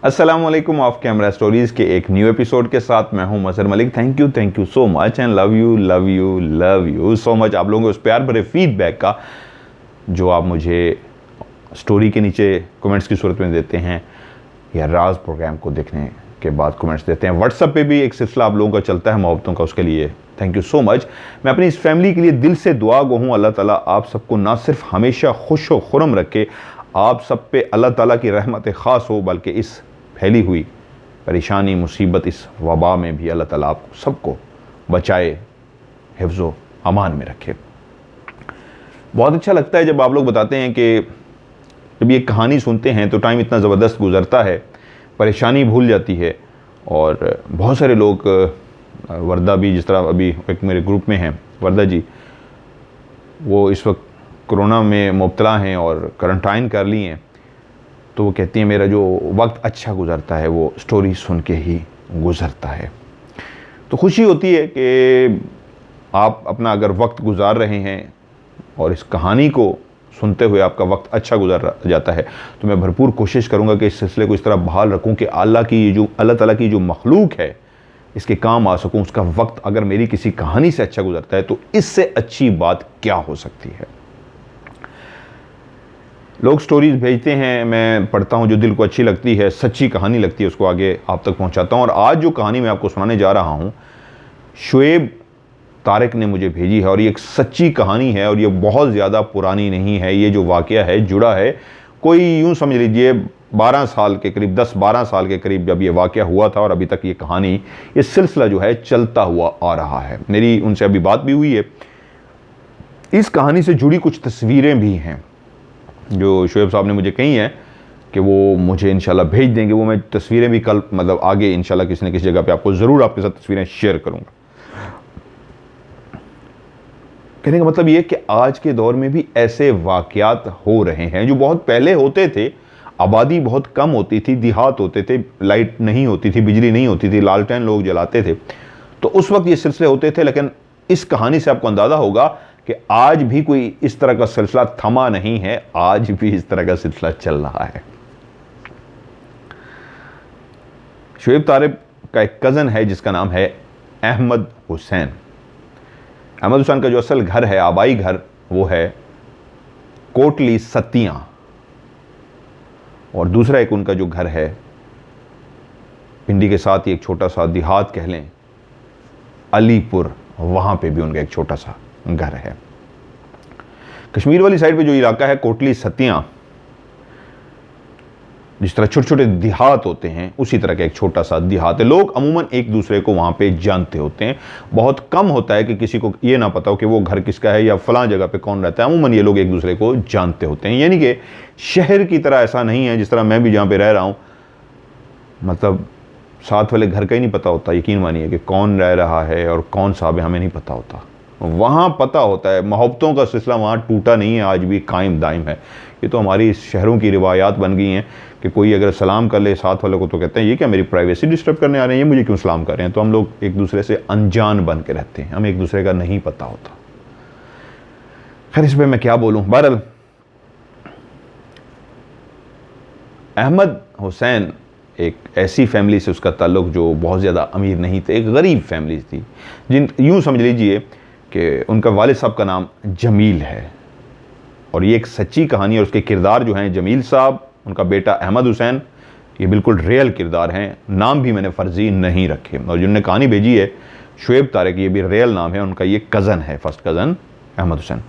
अस्सलाम वालेकुम of camera stories के एक न्यू एपिसोड के साथ मैं हूं Mazhar Malik. Thank you so much and love you so much आप लोगों के उस प्यार भरे फीडबैक का जो आप मुझे स्टोरी के नीचे कमेंट्स की सूरत में देते हैं या राज प्रोग्राम को देखने के बाद कमेंट्स देते हैं। व्हाट्सएप पे भी एक सिलसिला आप लोगों का चलता है मोहब्बतों का, उसके लिए थैंक यू सो मच। मैं अपनी इस फैमिली के लिए दिल से दुआ गो हूँ, अल्लाह ताला आप सबको ना सिर्फ हमेशा खुश व खुरम रखे, आप सब पे अल्लाह ताला की रहमत ख़ास हो, बल्कि इस फैली हुई परेशानी मुसीबत इस वबा में भी अल्लाह ताला आप सबको बचाए, हिफ्ज़ो अमान में रखे। बहुत अच्छा लगता है जब आप लोग बताते हैं कि जब ये कहानी सुनते हैं तो टाइम इतना ज़बरदस्त गुज़रता है, परेशानी भूल जाती है। और बहुत सारे लोग, वर्दा भी जिस तरह अभी एक मेरे ग्रुप में हैं वर्दा जी, वो इस वक्त कोरोना में मुब्तला हैं और क्वारंटाइन कर ली हैं, तो वो कहती हैं मेरा जो वक्त अच्छा गुज़रता है वो स्टोरी सुन के ही गुज़रता है। तो खुशी होती है कि आप अपना अगर वक्त गुज़ार रहे हैं और इस कहानी को सुनते हुए आपका वक्त अच्छा गुजर जाता है, तो मैं भरपूर कोशिश करूंगा कि इस सिलसिले को इस तरह बहाल रखूं कि अल्लाह ताला की जो मखलूक है इसके काम आ सकूं। उसका वक्त अगर मेरी किसी कहानी से अच्छा गुजरता है तो इससे अच्छी बात क्या हो सकती है। लोग स्टोरीज़ भेजते हैं, मैं पढ़ता हूं, जो दिल को अच्छी लगती है, सच्ची कहानी लगती है, उसको आगे आप तक पहुंचाता हूं। और आज जो कहानी मैं आपको सुनाने जा रहा हूं, शुएब तारिक ने मुझे भेजी है और ये एक सच्ची कहानी है और ये बहुत ज़्यादा पुरानी नहीं है। ये जो वाक़या है जुड़ा है, कोई यूँ समझ लीजिए 12 साल के करीब, 10-12 साल के करीब जब ये वाक़या हुआ था और अभी तक ये कहानी, ये सिलसिला जो है चलता हुआ आ रहा है। मेरी उनसे अभी बात भी हुई है। इस कहानी से जुड़ी कुछ तस्वीरें भी हैं जो शुएब साहब ने मुझे कही हैं कि वो मुझे इंशाल्लाह भेज देंगे। वो मैं तस्वीरें भी कल मतलब आगे इंशाल्लाह किसी न किसी जगह पर आपको ज़रूर आपके साथ तस्वीरें शेयर करूँगा। कहने का मतलब ये कि आज के दौर में भी ऐसे वाक़यात हो रहे हैं जो बहुत पहले होते थे। आबादी बहुत कम होती थी, देहात होते थे, लाइट नहीं होती थी, बिजली नहीं होती थी, लालटेन लोग जलाते थे, तो उस वक्त ये सिलसिले होते थे। लेकिन इस कहानी से आपको अंदाज़ा होगा कि आज भी कोई इस तरह का सिलसिला थमा नहीं है, आज भी इस तरह का सिलसिला चल रहा है। शुएब तारिक का एक कज़न है जिसका नाम है अहमद हुसैन। अहमद हुसैन का जो असल घर है, आबाई घर, वो है कोटली सतियां, और दूसरा एक उनका जो घर है पिंडी के साथ ही एक छोटा सा देहात कह लें, अलीपुर, वहाँ पे भी उनका एक छोटा सा घर है। कश्मीर वाली साइड पे जो इलाका है कोटली सतियां, जिस तरह छोटे छोटे देहात होते हैं उसी तरह का एक छोटा सा देहात है। लोग अमूमन एक दूसरे को वहाँ पे जानते होते हैं। बहुत कम होता है कि किसी को ये ना पता हो कि वो घर किसका है या फलां जगह पे कौन रहता है। अमूमन ये लोग एक दूसरे को जानते होते हैं। यानी कि शहर की तरह ऐसा नहीं है जिस तरह मैं भी जहाँ पे रह रहा हूँ, मतलब साथ वाले घर का ही नहीं पता होता। यकीन मानिए कि कौन रह रहा है और कौन साहब है, हमें नहीं पता होता। वहाँ पता होता है। मोहब्बतों का सिलसिला वहाँ टूटा नहीं है, आज भी कायम दायम है। ये तो हमारी शहरों की रिवायात बन गई हैं कि कोई अगर सलाम कर ले साथ वाले को तो कहते हैं ये क्या मेरी प्राइवेसी डिस्टर्ब करने आ रहे हैं, ये मुझे क्यों सलाम कर रहे हैं। तो हम लोग एक दूसरे से अनजान बन के रहते हैं, हमें एक दूसरे का नहीं पता होता। खैर इस पर मैं क्या बोलूँ। बहरहाल अहमद हुसैन एक ऐसी फैमिली से उसका ताल्लुक जो बहुत ज़्यादा अमीर नहीं थे, एक गरीब फैमिली थी। यूँ समझ लीजिए कि उनका वालिद साहब का नाम जमील है और ये एक सच्ची कहानी है। और उसके किरदार जो हैं, जमील साहब, उनका बेटा अहमद हुसैन, ये बिल्कुल रियल किरदार हैं। नाम भी मैंने फ़र्जी नहीं रखे। और जिन्होंने कहानी भेजी है शुएब तारिक, ये भी रियल नाम है उनका। ये कज़न है, फर्स्ट कज़न अहमद हुसैन।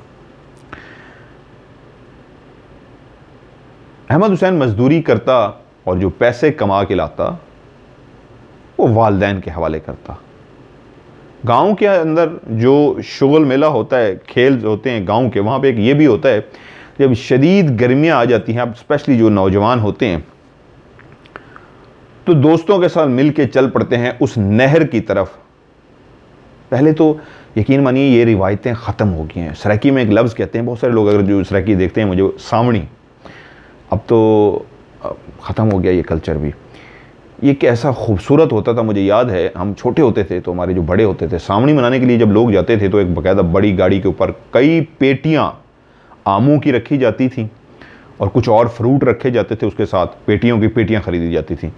अहमद हुसैन मजदूरी करता और जो पैसे कमा के लाता वो वालिदैन के हवाले करता। गांव के अंदर जो शुगल मेला होता है, खेल होते हैं गांव के, वहाँ पे एक ये भी होता है जब शदीद गर्मियाँ आ जाती हैं, अब स्पेशली जो नौजवान होते हैं तो दोस्तों के साथ मिल के चल पड़ते हैं उस नहर की तरफ। पहले तो यकीन मानिए ये रिवायतें ख़त्म हो गई हैं। सराकी में एक लफ्ज़ कहते हैं, बहुत सारे लोग अगर जो सराकी देखते हैं मुझे, सावणी, अब तो ख़त्म हो गया ये कल्चर भी। ये कैसा खूबसूरत होता था, मुझे याद है हम छोटे होते थे तो हमारे जो बड़े होते थे, सावणी मनाने के लिए जब लोग जाते थे तो एक बाकायदा बड़ी गाड़ी के ऊपर कई पेटियाँ आमों की रखी जाती थी और कुछ और फ्रूट रखे जाते थे उसके साथ, पेटियों की पेटियां खरीदी जाती थी।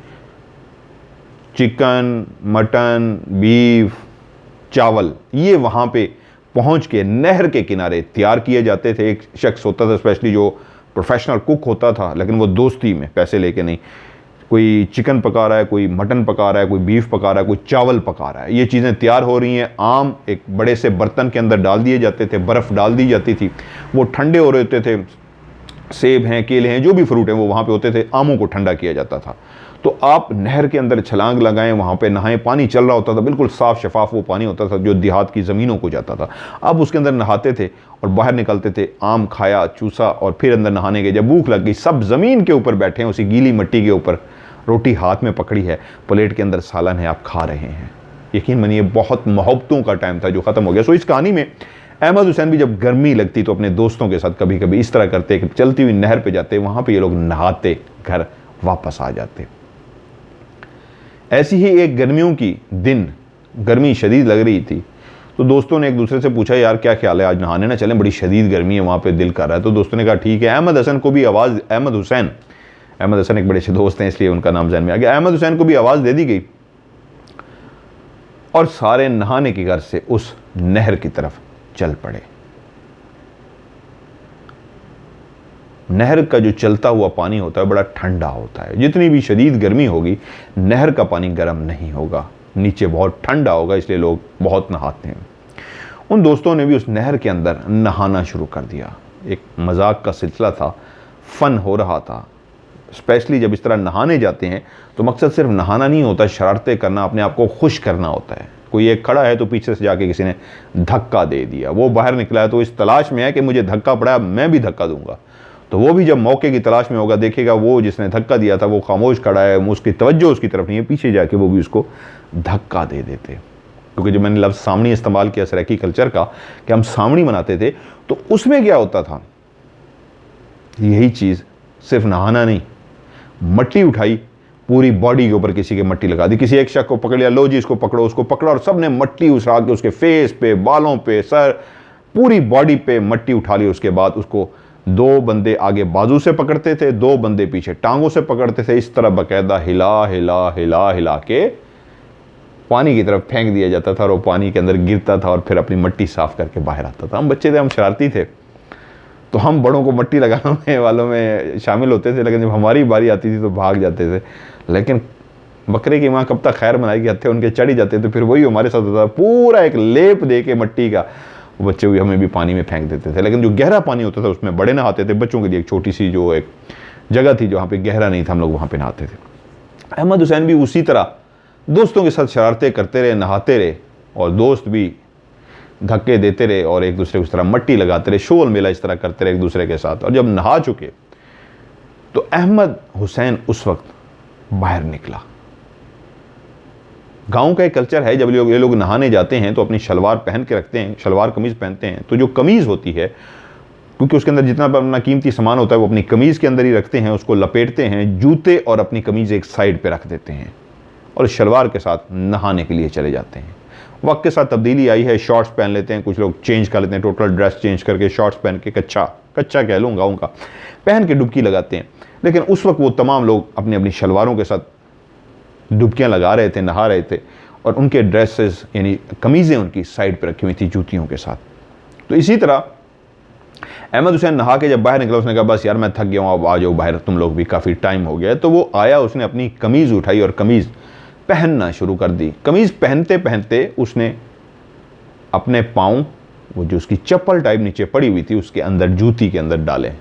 चिकन, मटन, बीफ, चावल, ये वहाँ पे पहुँच के नहर के किनारे तैयार किए जाते थे। एक शख्स होता था स्पेशली जो प्रोफेशनल कुक होता था, लेकिन वो दोस्ती में, पैसे लेके नहीं। कोई चिकन पका रहा है, कोई मटन पका रहा है, कोई बीफ पका रहा है, कोई चावल पका रहा है, ये चीज़ें तैयार हो रही हैं। आम एक बड़े से बर्तन के अंदर डाल दिए जाते थे, बर्फ़ डाल दी जाती थी, वो ठंडे हो रहे होते थे। सेब हैं, केले हैं, जो भी फ्रूट हैं वो वहाँ पे होते थे, आमों को ठंडा किया जाता था। तो आप नहर के अंदर छलांग लगाएं, वहाँ पे नहाएं, पानी चल रहा होता था, बिल्कुल साफ़ शफाफ वो पानी होता था जो देहात की ज़मीनों को जाता था। आप उसके अंदर नहाते थे और बाहर निकलते थे, आम खाया, चूसा और फिर अंदर नहाने गए। जब भूख लग गई, सब ज़मीन के ऊपर बैठे हैं, उसी गीली मिट्टी के ऊपर, रोटी हाथ में पकड़ी है, प्लेट के अंदर सालन है, आप खा रहे हैं। यकीन मानिए बहुत मोहब्बतों का टाइम था जो ख़त्म हो गया। सो इस कहानी में अहमद हुसैन भी जब गर्मी लगती तो अपने दोस्तों के साथ कभी कभी इस तरह करते कि चलती हुई नहर पे जाते, वहाँ पे ये लोग नहाते, घर वापस आ जाते। ऐसी ही एक गर्मियों की दिन, गर्मी शदीद लग रही थी, तो दोस्तों ने एक दूसरे से पूछा, यार क्या ख्याल है, आज नहाने ना चलें, बड़ी शदीद गर्मी है, वहाँ पे दिल कर रहा है। तो दोस्तों ने कहा ठीक है। अहमद हसन को भी आवाज़, अहमद हसन एक बड़े अच्छे दोस्त हैं इसलिए उनका नाम ज़हन में आ गया। अहमद हुसैन को भी आवाज़ दे दी गई और सारे नहाने की गर्ज से उस नहर की तरफ चल पड़े। नहर का जो चलता हुआ पानी होता है बड़ा ठंडा होता है, जितनी भी शदीद गर्मी होगी नहर का पानी गर्म नहीं होगा, नीचे बहुत ठंडा होगा, इसलिए लोग बहुत नहाते हैं। उन दोस्तों ने भी उस नहर के अंदर नहाना शुरू कर दिया। एक मजाक का सिलसिला था, फन हो रहा था। स्पेशली जब इस तरह नहाने जाते हैं तो मकसद सिर्फ नहाना नहीं होता, शरारतें करना, अपने आप को खुश करना होता है। कोई एक खड़ा है तो पीछे से जाके किसी ने धक्का दे दिया, वो बाहर निकला है तो इस तलाश में है कि मुझे धक्का पड़ा, मैं भी धक्का दूंगा। तो वो भी जब मौके की तलाश में होगा, देखेगा वो जिसने धक्का दिया था वो खामोश खड़ा है, उसकी तवज्जो उसकी तरफ नहीं है, पीछे जाके वो भी उसको धक्का दे देते। क्योंकि जब मैंने लफ्ज़ सामनी इस्तेमाल किया सराइकी कल्चर का, कि हम सामनी मनाते थे, तो उसमें क्या होता था, यही चीज़, सिर्फ नहाना नहीं, मट्टी उठाई, पूरी बॉडी के ऊपर किसी के मट्टी लगा दी, किसी एक शख्स को पकड़ लिया, लो जी इसको पकड़ो, उसको पकड़ा और सबने मट्टी उछाल के उसके फेस पे, बालों पे, सर, पूरी बॉडी पे मट्टी उठा ली। उसके बाद उसको दो बंदे आगे बाजू से पकड़ते थे, दो बंदे पीछे टांगों से पकड़ते थे, इस तरह बाकायदा हिला हिला हिला हिला के पानी की तरफ फेंक दिया जाता था और वो पानी के अंदर गिरता था और फिर अपनी मट्टी साफ करके बाहर आता था। हम बच्चे थे, हम शरारती थे, तो हम बड़ों को मट्टी लगाने वालों में शामिल होते थे, लेकिन जब हमारी बारी आती थी तो भाग जाते थे। लेकिन बकरे की माँ कब तक खैर मनाएगी, हत्थे उनके चढ़ी जाते थे, फिर वही हमारे साथ होता था, पूरा एक लेप दे के मट्टी का बच्चे हुए हमें भी पानी में फेंक देते थे। लेकिन जो गहरा पानी होता था उसमें बड़े नहाते थे, बच्चों के लिए एक छोटी सी जो एक जगह थी जहाँ पे गहरा नहीं था, हम लोग वहाँ पे नहाते थे। अहमद हुसैन भी उसी तरह दोस्तों के साथ शरारतें करते रहे, नहाते रहे, और दोस्त भी धक्के देते रहे और एक दूसरे को इस तरह मट्टी लगाते रहे, शोल मेला इस तरह करते रहे एक दूसरे के साथ। और जब नहा चुके तो अहमद हुसैन उस वक्त बाहर निकला। गांव का एक कल्चर है, जब ये लोग नहाने जाते हैं तो अपनी शलवार पहन के रखते हैं, शलवार कमीज पहनते हैं। तो जो कमीज होती है, क्योंकि उसके अंदर जितना अपना कीमती सामान होता है वो अपनी कमीज के अंदर ही रखते हैं, उसको लपेटते हैं, जूते और अपनी कमीज एक साइड पे रख देते हैं और शलवार के साथ नहाने के लिए चले जाते हैं। वक्त के साथ तब्दीली आई है, शॉर्ट्स पहन लेते हैं, कुछ लोग चेंज कर लेते हैं, टोटल ड्रेस चेंज करके शॉर्ट्स पहन के, कच्चा कह लूँगा उनका, पहन के डुबकी लगाते हैं। लेकिन उस वक्त वो तमाम लोग अपनी अपनी शलवारों के साथ डुबकियाँ लगा रहे थे, नहा रहे थे, और उनके ड्रेसेस यानी कमीज़ें उनकी साइड पर रखी हुई थी जूतियों के साथ। तो इसी तरह अहमद हुसैन नहा के जब बाहर निकला, उसने कहा बस यार मैं थक गया हूँ, अब आ जाओ बाहर, तुम लोग भी, काफ़ी टाइम हो गया। तो वो आया, उसने अपनी कमीज़ उठाई और कमीज़ पहनना शुरू कर दी। कमीज़ पहनते पहनते उसने अपने पाँव, वो जो उसकी चप्पल टाइप नीचे पड़ी हुई थी, उसके अंदर, जूती के अंदर डाले।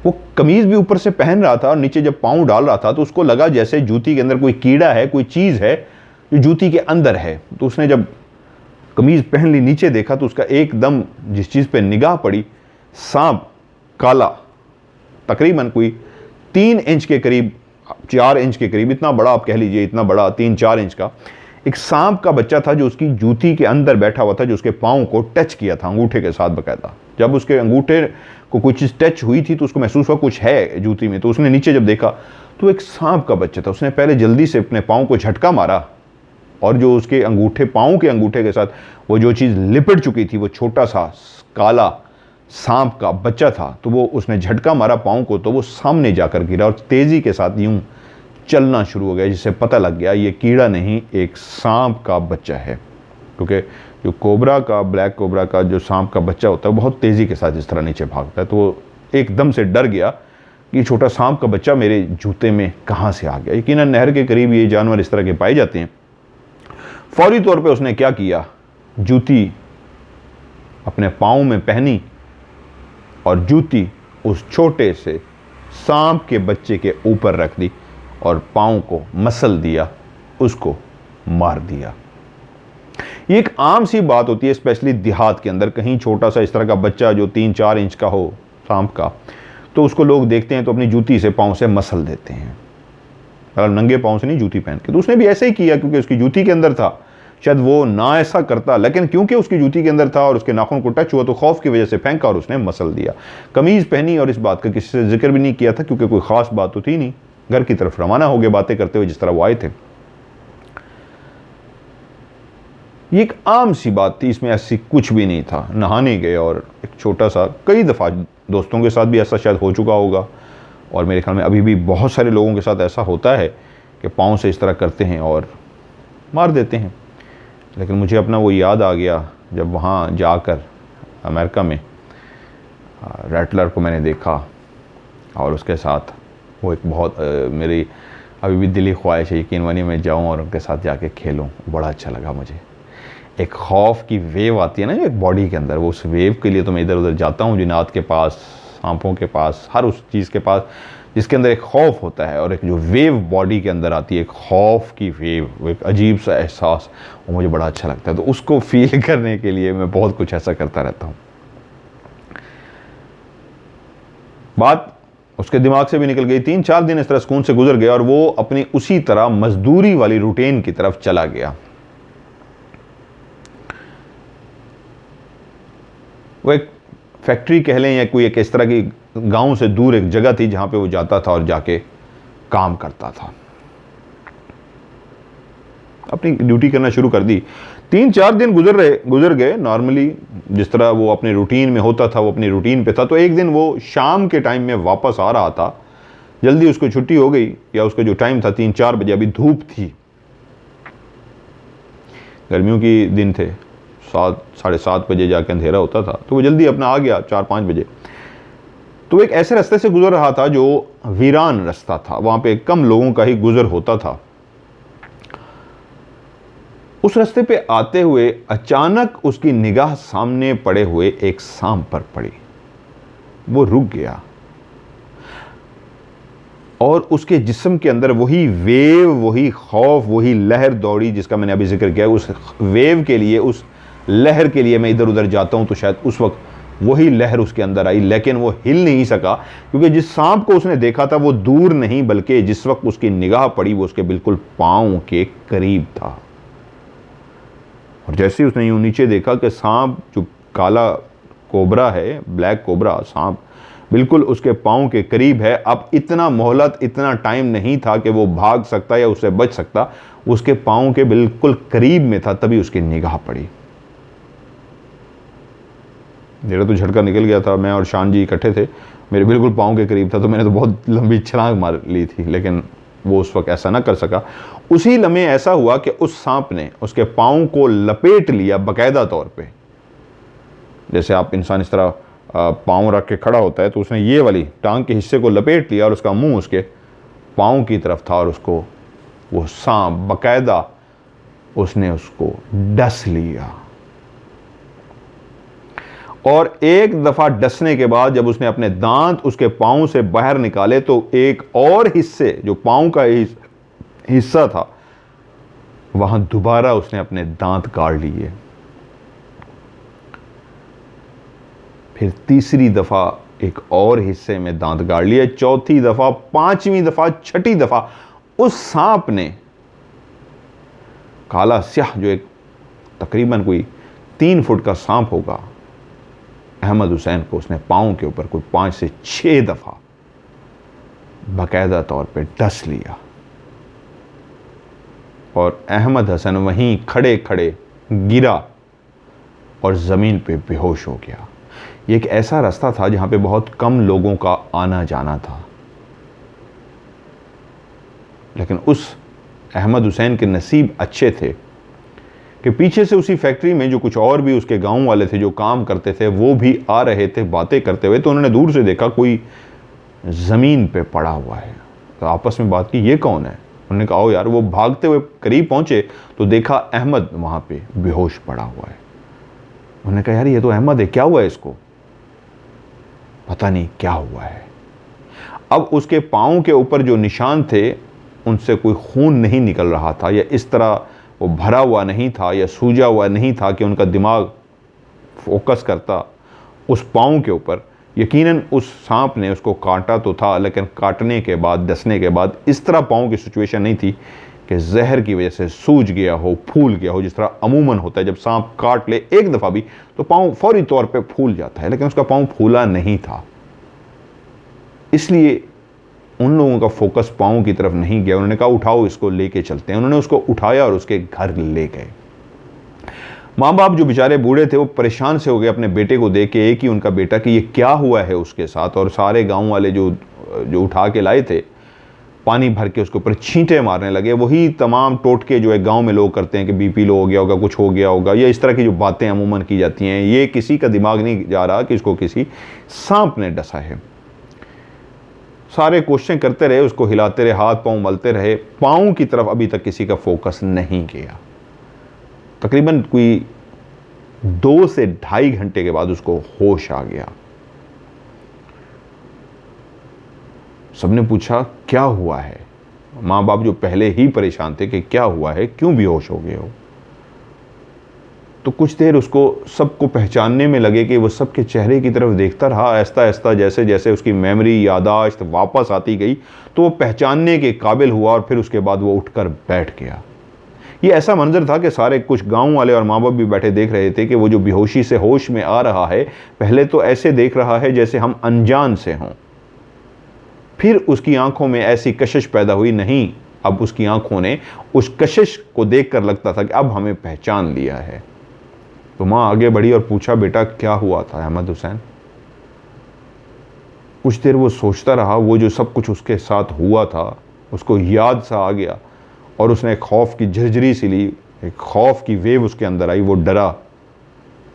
वो कमीज़ भी ऊपर से पहन रहा था और नीचे जब पाँव डाल रहा था तो उसको लगा जैसे जूती के अंदर कोई कीड़ा है, कोई चीज़ है जो जूती के अंदर है। तो उसने जब कमीज़ पहन ली, नीचे देखा तो उसका एकदम जिस चीज़ पे निगाह पड़ी, सांप काला, तकरीबन कोई 3 इंच के करीब, 4 इंच के करीब, इतना बड़ा आप कह लीजिए, इतना बड़ा 3-4 इंच का एक सांप का बच्चा था जो उसकी जूती के अंदर बैठा हुआ था, जो उसके पाँव को टच किया था अंगूठे के साथ बाकायदा। जब उसके अंगूठे को कोई चीज़ टच हुई थी तो उसको महसूस हुआ कुछ है जूती में। तो उसने नीचे जब देखा तो एक सांप का बच्चा था। उसने पहले जल्दी से अपने पाँव को झटका मारा और जो उसके अंगूठे, पाँव के अंगूठे के साथ वो जो चीज़ लिपट चुकी थी, वो छोटा सा काला सांप का बच्चा था, तो वो उसने झटका मारा पाँव को, तो वो सामने जाकर गिरा और तेज़ी के साथ यूं चलना शुरू हो गया, जिससे पता लग गया ये कीड़ा नहीं, एक सांप का बच्चा है। क्योंकि जो कोबरा का, ब्लैक कोबरा का जो सांप का बच्चा होता है, बहुत तेज़ी के साथ इस तरह नीचे भागता है। तो वो एकदम से डर गया कि छोटा सांप का बच्चा मेरे जूते में कहाँ से आ गया। यकीनन नहर के करीब ये जानवर इस तरह के पाए जाते हैं। फौरी तौर पे उसने क्या किया, जूती अपने पाँव में पहनी और जूती उस छोटे से सांप के बच्चे के ऊपर रख दी और पाँव को मसल दिया, उसको मार दिया। ये एक आम सी बात होती है, स्पेशली देहात के अंदर। कहीं छोटा सा इस तरह का बच्चा जो 3-4 इंच का हो सांप का, तो उसको लोग देखते हैं तो अपनी जूती से पाँव से मसल देते हैं, अगर नंगे पाँव से नहीं, जूती पहन के। तो उसने भी ऐसे ही किया, क्योंकि उसकी जूती के अंदर था। शायद वो ना ऐसा करता, लेकिन क्योंकि उसकी जूती के अंदर था और उसके नाखून को टच हुआ, तो खौफ की वजह से फेंका और उसने मसल दिया। कमीज़ पहनी और इस बात का किसी से जिक्र भी नहीं किया था, क्योंकि कोई ख़ास बात तो थी नहीं। घर की तरफ रवाना हो गए बातें करते हुए, जिस तरह वो आए थे। ये एक आम सी बात थी, इसमें ऐसी कुछ भी नहीं था। नहाने गए और एक छोटा सा, कई दफ़ा दोस्तों के साथ भी ऐसा शायद हो चुका होगा, और मेरे ख्याल में अभी भी बहुत सारे लोगों के साथ ऐसा होता है कि पाँव से इस तरह करते हैं और मार देते हैं। लेकिन मुझे अपना वो याद आ गया, जब वहाँ जाकर अमेरिका में रैटलर को मैंने देखा, और उसके साथ वो एक बहुत मेरी अभी भी दिली ख्वाहिश है, यकीन मानिए, मैं जाऊँ और उनके साथ जाके खेलूँ। बड़ा अच्छा लगा मुझे। एक खौफ की वेव आती है ना एक बॉडी के अंदर, वो उस वेव के लिए तो मैं इधर उधर जाता हूँ, जिन्नात के पास, सांपों के पास, हर उस चीज़ के पास जिसके अंदर एक खौफ होता है, और एक जो वेव बॉडी के अंदर आती है, एक खौफ की वेव, वो एक अजीब सा एहसास, वो मुझे बड़ा अच्छा लगता है। तो उसको फील करने के लिए मैं बहुत कुछ ऐसा करता रहता हूँ। बात उसके दिमाग से भी निकल गई। 3-4 दिन इस तरह सुकून से गुजर गया और वो अपनी उसी तरह मजदूरी वाली रूटीन की तरफ चला गया। वो एक फैक्ट्री कह लें या कोई एक इस तरह की गांव से दूर एक जगह थी जहां पे वो जाता था और जाके काम करता था, अपनी ड्यूटी करना शुरू कर दी। 3-4 दिन गुजर गए नॉर्मली, जिस तरह वो अपने रूटीन में होता था, वो अपनी रूटीन पे था। तो एक दिन वो शाम के टाइम में वापस आ रहा था, जल्दी उसको छुट्टी हो गई, या उसका जो टाइम था 3-4 बजे, अभी धूप थी, गर्मियों की दिन थे, 7-7:30 बजे जाके अंधेरा होता था। तो वो जल्दी अपना आ गया 4-5 बजे। तो एक ऐसे रास्ते से गुजर रहा था जो वीरान रास्ता था, वहां पे कम लोगों का ही गुजर होता था। उस रास्ते पे आते हुए अचानक उसकी निगाह सामने पड़े हुए एक सांप पर पड़ी। वो रुक गया और उसके जिस्म के अंदर वही वेव, वही खौफ, वही लहर दौड़ी जिसका मैंने अभी जिक्र किया। उस वेव के लिए, उस लहर के लिए मैं इधर उधर जाता हूं तो शायद उस वक्त वही लहर उसके अंदर आई, लेकिन वो हिल नहीं सका, क्योंकि जिस सांप को उसने देखा था वो दूर नहीं, बल्कि जिस वक्त उसकी निगाह पड़ी वो उसके बिल्कुल पांव के करीब था। और जैसे ही उसने यूं नीचे देखा कि सांप, जो काला कोबरा है, ब्लैक कोबरा सांप, बिल्कुल उसके पांव के करीब है। अब इतना मोहलत, इतना टाइम नहीं था कि वो भाग सकता या उससे बच सकता, उसके पांव के बिल्कुल करीब में था, तभी उसकी निगाह पड़ी। मेरा तो झटका निकल गया था, मैं और शान जी इकट्ठे थे, मेरे बिल्कुल पाँव के करीब था, तो मैंने तो बहुत लंबी छलांग मार ली थी, लेकिन वो उस वक्त ऐसा ना कर सका। उसी लम्हे ऐसा हुआ कि उस सांप ने उसके पाँव को लपेट लिया बाकायदा तौर पे। जैसे आप इंसान इस तरह पाँव रख के खड़ा होता है, तो उसने ये वाली टांग के हिस्से को लपेट लिया और उसका मुंह उसके पाँव की तरफ था, और उसको वो सांप बाकायदा उसने उसको डस लिया। और एक दफ़ा डसने के बाद जब उसने अपने दांत उसके पाँव से बाहर निकाले, तो एक और हिस्से, जो पाँव का हिस्सा था, वहां दोबारा उसने अपने दांत गाड़ लिए। फिर तीसरी दफ़ा एक और हिस्से में दांत गाड़ लिए, चौथी दफ़ा, पांचवी दफ़ा, छठी दफ़ा उस सांप ने, काला स्याह, जो एक तकरीबन कोई 3 फुट का सांप होगा, अहमद हुसैन को उसने पाँव के ऊपर कोई 5 से 6 दफ़ा बाकायदा तौर पे डस लिया। और अहमद हसन वहीं खड़े खड़े गिरा और ज़मीन पे बेहोश हो गया। ये एक ऐसा रास्ता था जहाँ पे बहुत कम लोगों का आना जाना था, लेकिन उस अहमद हुसैन के नसीब अच्छे थे कि पीछे से उसी फैक्ट्री में जो कुछ और भी उसके गांव वाले थे जो काम करते थे वो भी आ रहे थे बातें करते हुए। तो उन्होंने दूर से देखा कोई ज़मीन पे पड़ा हुआ है, तो आपस में बात की ये कौन है। उन्होंने कहा आओ यार। वो भागते हुए करीब पहुंचे तो देखा अहमद वहाँ पे बेहोश पड़ा हुआ है। उन्होंने कहा यार ये तो अहमद है, क्या हुआ है इसको? पता नहीं क्या हुआ है। अब उसके पाँव के ऊपर जो निशान थे उनसे कोई खून नहीं निकल रहा था, या इस तरह वो भरा हुआ नहीं था या सूजा हुआ नहीं था कि उनका दिमाग फोकस करता उस पाँव के ऊपर। यकीनन उस सांप ने उसको काटा तो था, लेकिन काटने के बाद, डसने के बाद इस तरह पाँव की सिचुएशन नहीं थी कि जहर की वजह से सूज गया हो, फूल गया हो, जिस तरह अमूमन होता है जब सांप काट ले एक दफ़ा भी तो पाँव फौरी तौर पे फूल जाता है, लेकिन उसका पाँव फूला नहीं था। इसलिए उन लोगों का फोकस पाँव की तरफ नहीं गया। उन्होंने कहा उठाओ इसको, लेके चलते हैं। उन्होंने उसको उठाया और उसके घर ले गए। माँ बाप जो बेचारे बूढ़े थे वो परेशान से हो गए अपने बेटे को देख के, एक ही उनका बेटा, कि ये क्या हुआ है उसके साथ। और सारे गांव वाले जो उठा के लाए थे पानी भर के उसके ऊपर छींटे मारने लगे। वही तमाम टोटके जो है गांव में लोग करते हैं कि बीपी लो हो गया होगा, कुछ हो गया होगा, या इस तरह की जो बातें अमूमन की जाती हैं। ये किसी का दिमाग नहीं जा रहा कि इसको किसी सांप ने डसा है। सारे क्वेश्चन करते रहे, उसको हिलाते रहे, हाथ पाँव मलते रहे। पाँव की तरफ अभी तक किसी का फोकस नहीं गया। तकरीबन कोई 2 से ढाई घंटे के बाद उसको होश आ गया। सबने पूछा क्या हुआ है। माँ बाप जो पहले ही परेशान थे कि क्या हुआ है, क्यों बेहोश हो गए हो। तो कुछ देर उसको सबको पहचानने में लगे कि वो सबके चेहरे की तरफ देखता रहा। आहिस्ता आहिस्ता जैसे जैसे उसकी मेमोरी, यादाश्त वापस आती गई तो वो पहचानने के काबिल हुआ, और फिर उसके बाद वो उठकर बैठ गया। ये ऐसा मंजर था कि सारे कुछ गांव वाले और माँ बाप भी बैठे देख रहे थे कि वो जो बेहोशी से होश में आ रहा है, पहले तो ऐसे देख रहा है जैसे हम अनजान से हों। फिर उसकी आंखों में ऐसी कशिश पैदा हुई, नहीं, अब उसकी आंखों ने उस कशिश को देखकर लगता था कि अब हमें पहचान लिया है। तो माँ आगे बढ़ी और पूछा बेटा क्या हुआ था अहमद हुसैन। कुछ देर वो सोचता रहा। वो जो सब कुछ उसके साथ हुआ था उसको याद सा आ गया, और उसने खौफ की झरझरी सी ली, एक खौफ की वेव उसके अंदर आई। वो डरा,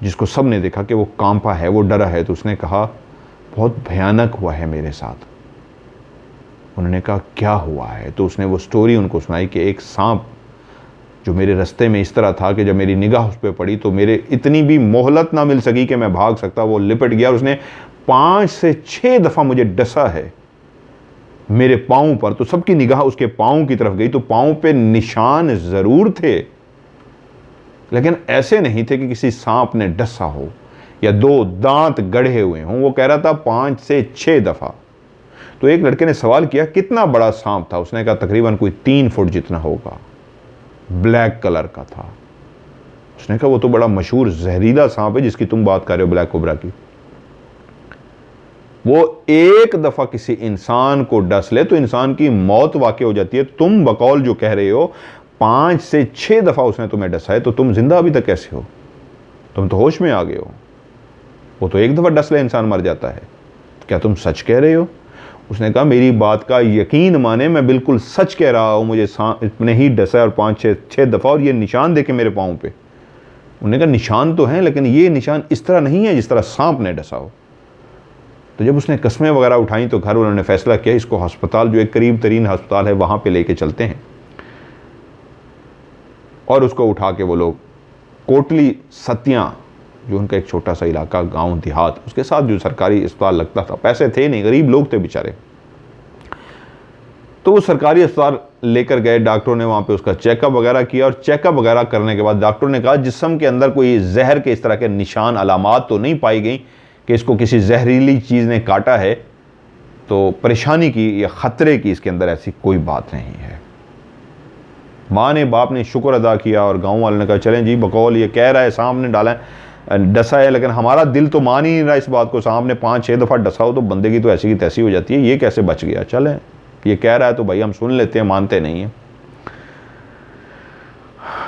जिसको सब ने देखा कि वो कांपा है, वो डरा है। तो उसने कहा बहुत भयानक हुआ है मेरे साथ। उन्होंने कहा क्या हुआ है। तो उसने वो स्टोरी उनको सुनाई कि एक सांप जो मेरे रास्ते में इस तरह था कि जब मेरी निगाह उस पर पड़ी तो मेरे इतनी भी मोहलत ना मिल सकी कि मैं भाग सकता। वो लिपट गया और उसने 5 से 6 दफ़ा मुझे डसा है मेरे पाँव पर। तो सबकी निगाह उसके पाँव की तरफ गई तो पाँव पे निशान ज़रूर थे, लेकिन ऐसे नहीं थे कि किसी सांप ने डसा हो या 2 दांत गढ़े हुए हों। वो कह रहा था 5 से 6 दफ़ा। तो एक लड़के ने सवाल किया कितना बड़ा सांप था। उसने कहा तकरीबन कोई 3 फुट जितना होगा, ब्लैक कलर का था। उसने कहा वो तो बड़ा मशहूर जहरीला सांप है जिसकी तुम बात कर रहे हो, ब्लैक कोबरा की। वो एक दफा किसी इंसान को डस ले तो इंसान की मौत वाक़ई हो जाती है। तुम बकौल जो कह रहे हो 5 से 6 दफा उसने तुम्हें डसा है, तो तुम जिंदा अभी तक कैसे हो? तुम तो होश में आ गए हो। वो तो एक दफा डस ले इंसान मर जाता है। क्या तुम सच कह रहे हो? उसने कहा मेरी बात का यकीन माने, मैं बिल्कुल सच कह रहा हूँ। मुझे इतने ही डसा है और 5-6 दफ़ा, और ये निशान देखे मेरे पाँव पे। उन्होंने कहा निशान तो हैं, लेकिन ये निशान इस तरह नहीं है जिस तरह सांप ने डसा हो। तो जब उसने कस्में वगैरह उठाई तो घर उन्होंने फैसला किया इसको अस्पताल, जो एक करीब तरीन अस्पताल है, वहाँ पर लेके चलते हैं। और उसको उठा के वो लोग कोटली सतियाँ, जो उनका एक छोटा सा इलाका, गांव देहात, उसके साथ जो सरकारी अस्पताल लगता था, पैसे थे नहीं, गरीब लोग थे बेचारे, तो वो सरकारी अस्पताल लेकर गए। डॉक्टरों ने वहाँ पे उसका चेकअप वगैरह किया, और चेकअप वगैरह करने के बाद डॉक्टरों ने कहा जिस्म के अंदर कोई जहर के इस तरह के निशान, अलामात तो नहीं पाई गई कि इसको किसी जहरीली चीज़ ने काटा है, तो परेशानी की या ख़तरे की इसके अंदर ऐसी कोई बात नहीं है। माँ ने, बाप ने शुक्र अदा किया, और गाँव वालों ने कहा चलें जी, बकौल ये कह रहा है सांप ने डाला है, डसा है, लेकिन हमारा दिल तो मान ही नहीं रहा इस बात को। सांप ने 5-6 दफ़ा डसा हो तो बंदे की तो ऐसी की तैसी हो जाती है, ये कैसे बच गया? चलें, ये कह रहा है तो भाई हम सुन लेते हैं, मानते नहीं हैं।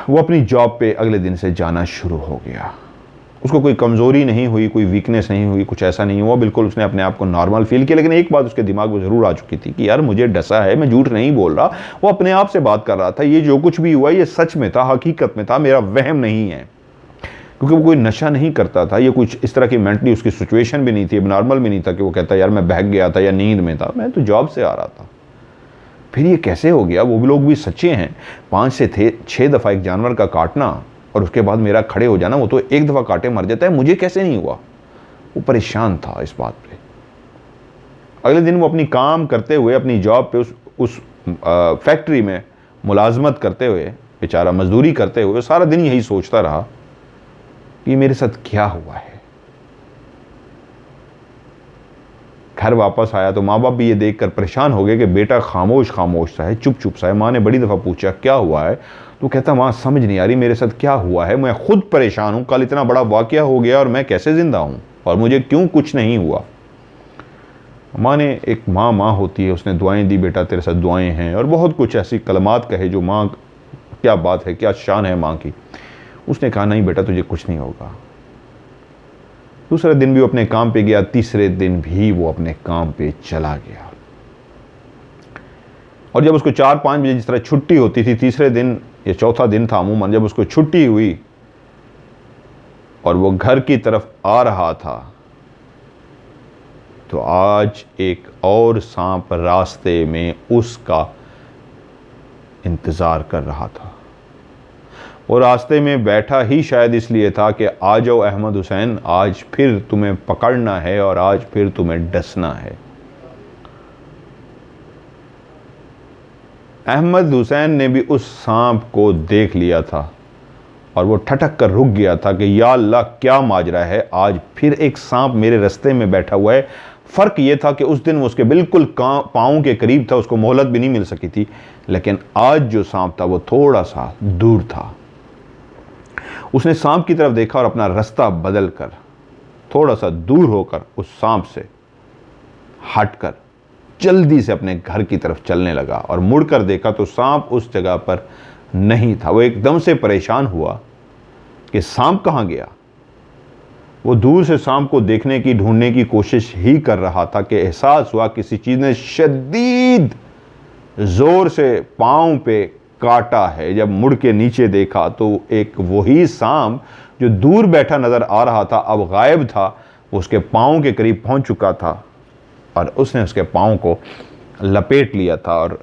वो अपनी जॉब पे अगले दिन से जाना शुरू हो गया, उसको कोई कमज़ोरी नहीं हुई, कोई वीकनेस नहीं हुई, कुछ ऐसा नहीं हुआ, बिल्कुल उसने अपने आप को नॉर्मल फील किया। लेकिन एक बात उसके दिमाग में ज़रूर आ चुकी थी कि यार मुझे डसा है, मैं झूठ नहीं बोल रहा। वो अपने आप से बात कर रहा था, ये जो कुछ भी हुआ ये सच में था, हकीकत में था, मेरा वहम नहीं है। क्योंकि वो कोई नशा नहीं करता था, ये कुछ इस तरह की मेंटली उसकी सिचुएशन भी नहीं थी, नॉर्मल भी नहीं था कि वो कहता यार मैं बहक गया था या नींद में था, मैं तो जॉब से आ रहा था। फिर ये कैसे हो गया? वो भी लोग भी सच्चे हैं, 5 से 6 दफ़ा एक जानवर का काटना और उसके बाद मेरा खड़े हो जाना, वो तो एक दफ़ा काटे मर जाता है, मुझे कैसे नहीं हुआ? वो परेशान था इस बात पे। अगले दिन वो अपनी काम करते हुए अपनी जॉब पे उस फैक्ट्री में मुलाजमत करते हुए, बेचारा मजदूरी करते हुए सारा दिन यही सोचता रहा कि मेरे साथ क्या हुआ है। घर वापस आया तो माँ बाप भी ये देखकर परेशान हो गए कि बेटा खामोश खामोश सा है, चुप चुप सा है। माँ ने बड़ी दफ़ा पूछा क्या हुआ है, तो कहता माँ समझ नहीं आ रही मेरे साथ क्या हुआ है, मैं खुद परेशान हूँ, कल इतना बड़ा वाक़या हो गया और मैं कैसे ज़िंदा हूँ और मुझे क्यों कुछ नहीं हुआ। माँ ने, एक माँ होती है, उसने दुआएं दी, बेटा तेरे साथ दुआएं हैं, और बहुत कुछ ऐसी कलमात कहे जो माँ, क्या बात है, क्या शान है माँ की। उसने कहा नहीं बेटा तुझे कुछ नहीं होगा। दूसरे दिन भी वो अपने काम पे गया, तीसरे दिन भी वो अपने काम पे चला गया। और जब उसको 4-5 बजे जिस तरह छुट्टी होती थी, तीसरे दिन या चौथा दिन था अमूमन, जब उसको छुट्टी हुई और वो घर की तरफ आ रहा था तो आज एक और सांप रास्ते में उसका इंतज़ार कर रहा था। वो रास्ते में बैठा ही शायद इसलिए था कि आ जाओ अहमद हुसैन, आज फिर तुम्हें पकड़ना है और आज फिर तुम्हें डसना है। अहमद हुसैन ने भी उस सांप को देख लिया था और वो ठटक कर रुक गया था कि या अल्लाह क्या माजरा है, आज फिर एक सांप मेरे रास्ते में बैठा हुआ है। फ़र्क ये था कि उस दिन वो उसके बिल्कुल पाँव के करीब था, उसको मोहलत भी नहीं मिल सकी थी, लेकिन आज जो सांप था वो थोड़ा सा दूर था। उसने सांप की तरफ देखा और अपना रास्ता बदल कर थोड़ा सा दूर होकर उस सांप से हटकर जल्दी से अपने घर की तरफ चलने लगा और मुड़कर देखा तो सांप उस जगह पर नहीं था। वो एकदम से परेशान हुआ कि सांप कहाँ गया। वो दूर से सांप को देखने की, ढूंढने की कोशिश ही कर रहा था कि एहसास हुआ किसी चीज़ ने शदीद जोर से पाँव पे काटा है। जब मुड़ के नीचे देखा तो एक वही सांप जो दूर बैठा नजर आ रहा था अब गायब था, वो उसके पाँव के करीब पहुंच चुका था और उसने उसके पाँव को लपेट लिया था और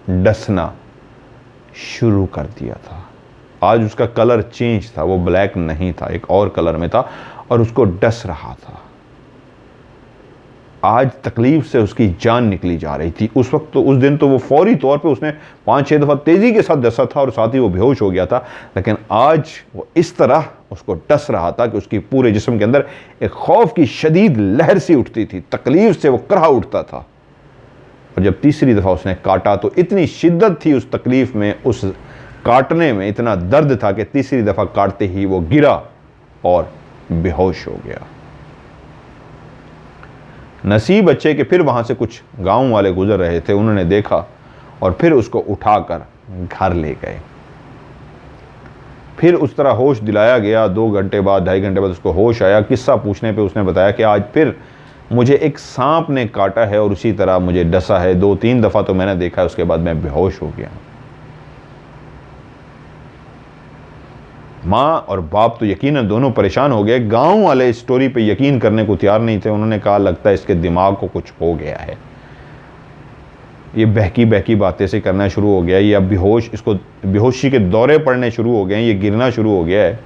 डसना शुरू कर दिया था। आज उसका कलर चेंज था, वो ब्लैक नहीं था, एक और कलर में था और उसको डस रहा था। आज तकलीफ से उसकी जान निकली जा रही थी। उस वक्त तो, उस दिन तो वो फौरी तौर पे उसने 5-6 दफ़ा तेज़ी के साथ डसा था और साथ ही वो बेहोश हो गया था, लेकिन आज वो इस तरह उसको डस रहा था कि उसकी पूरे जिस्म के अंदर एक खौफ की शदीद लहर सी उठती थी, तकलीफ से वो करहा उठता था। और जब तीसरी दफ़ा उसने काटा तो इतनी शिद्दत थी उस तकलीफ़ में, उस काटने में इतना दर्द था कि तीसरी दफ़ा काटते ही वो गिरा और बेहोश हो गया। नसीब अच्छे कि फिर वहाँ से कुछ गांव वाले गुजर रहे थे, उन्होंने देखा और फिर उसको उठाकर घर ले गए। फिर उस तरह होश दिलाया गया। 2 घंटे बाद, 2.5 घंटे बाद उसको होश आया। किस्सा पूछने पे उसने बताया कि आज फिर मुझे एक सांप ने काटा है और उसी तरह मुझे डसा है, 2-3 दफ़ा तो मैंने देखा है, उसके बाद मैं बेहोश हो गया। माँ और बाप तो यकीनन दोनों परेशान हो गए। गांव वाले इस स्टोरी पे यकीन करने को तैयार नहीं थे। उन्होंने कहा लगता है इसके दिमाग को कुछ हो गया है, ये बहकी बहकी बातें से करना शुरू हो गया, ये अब बेहोश, इसको बेहोशी के दौरे पड़ने शुरू हो गए हैं, ये गिरना शुरू हो गया है।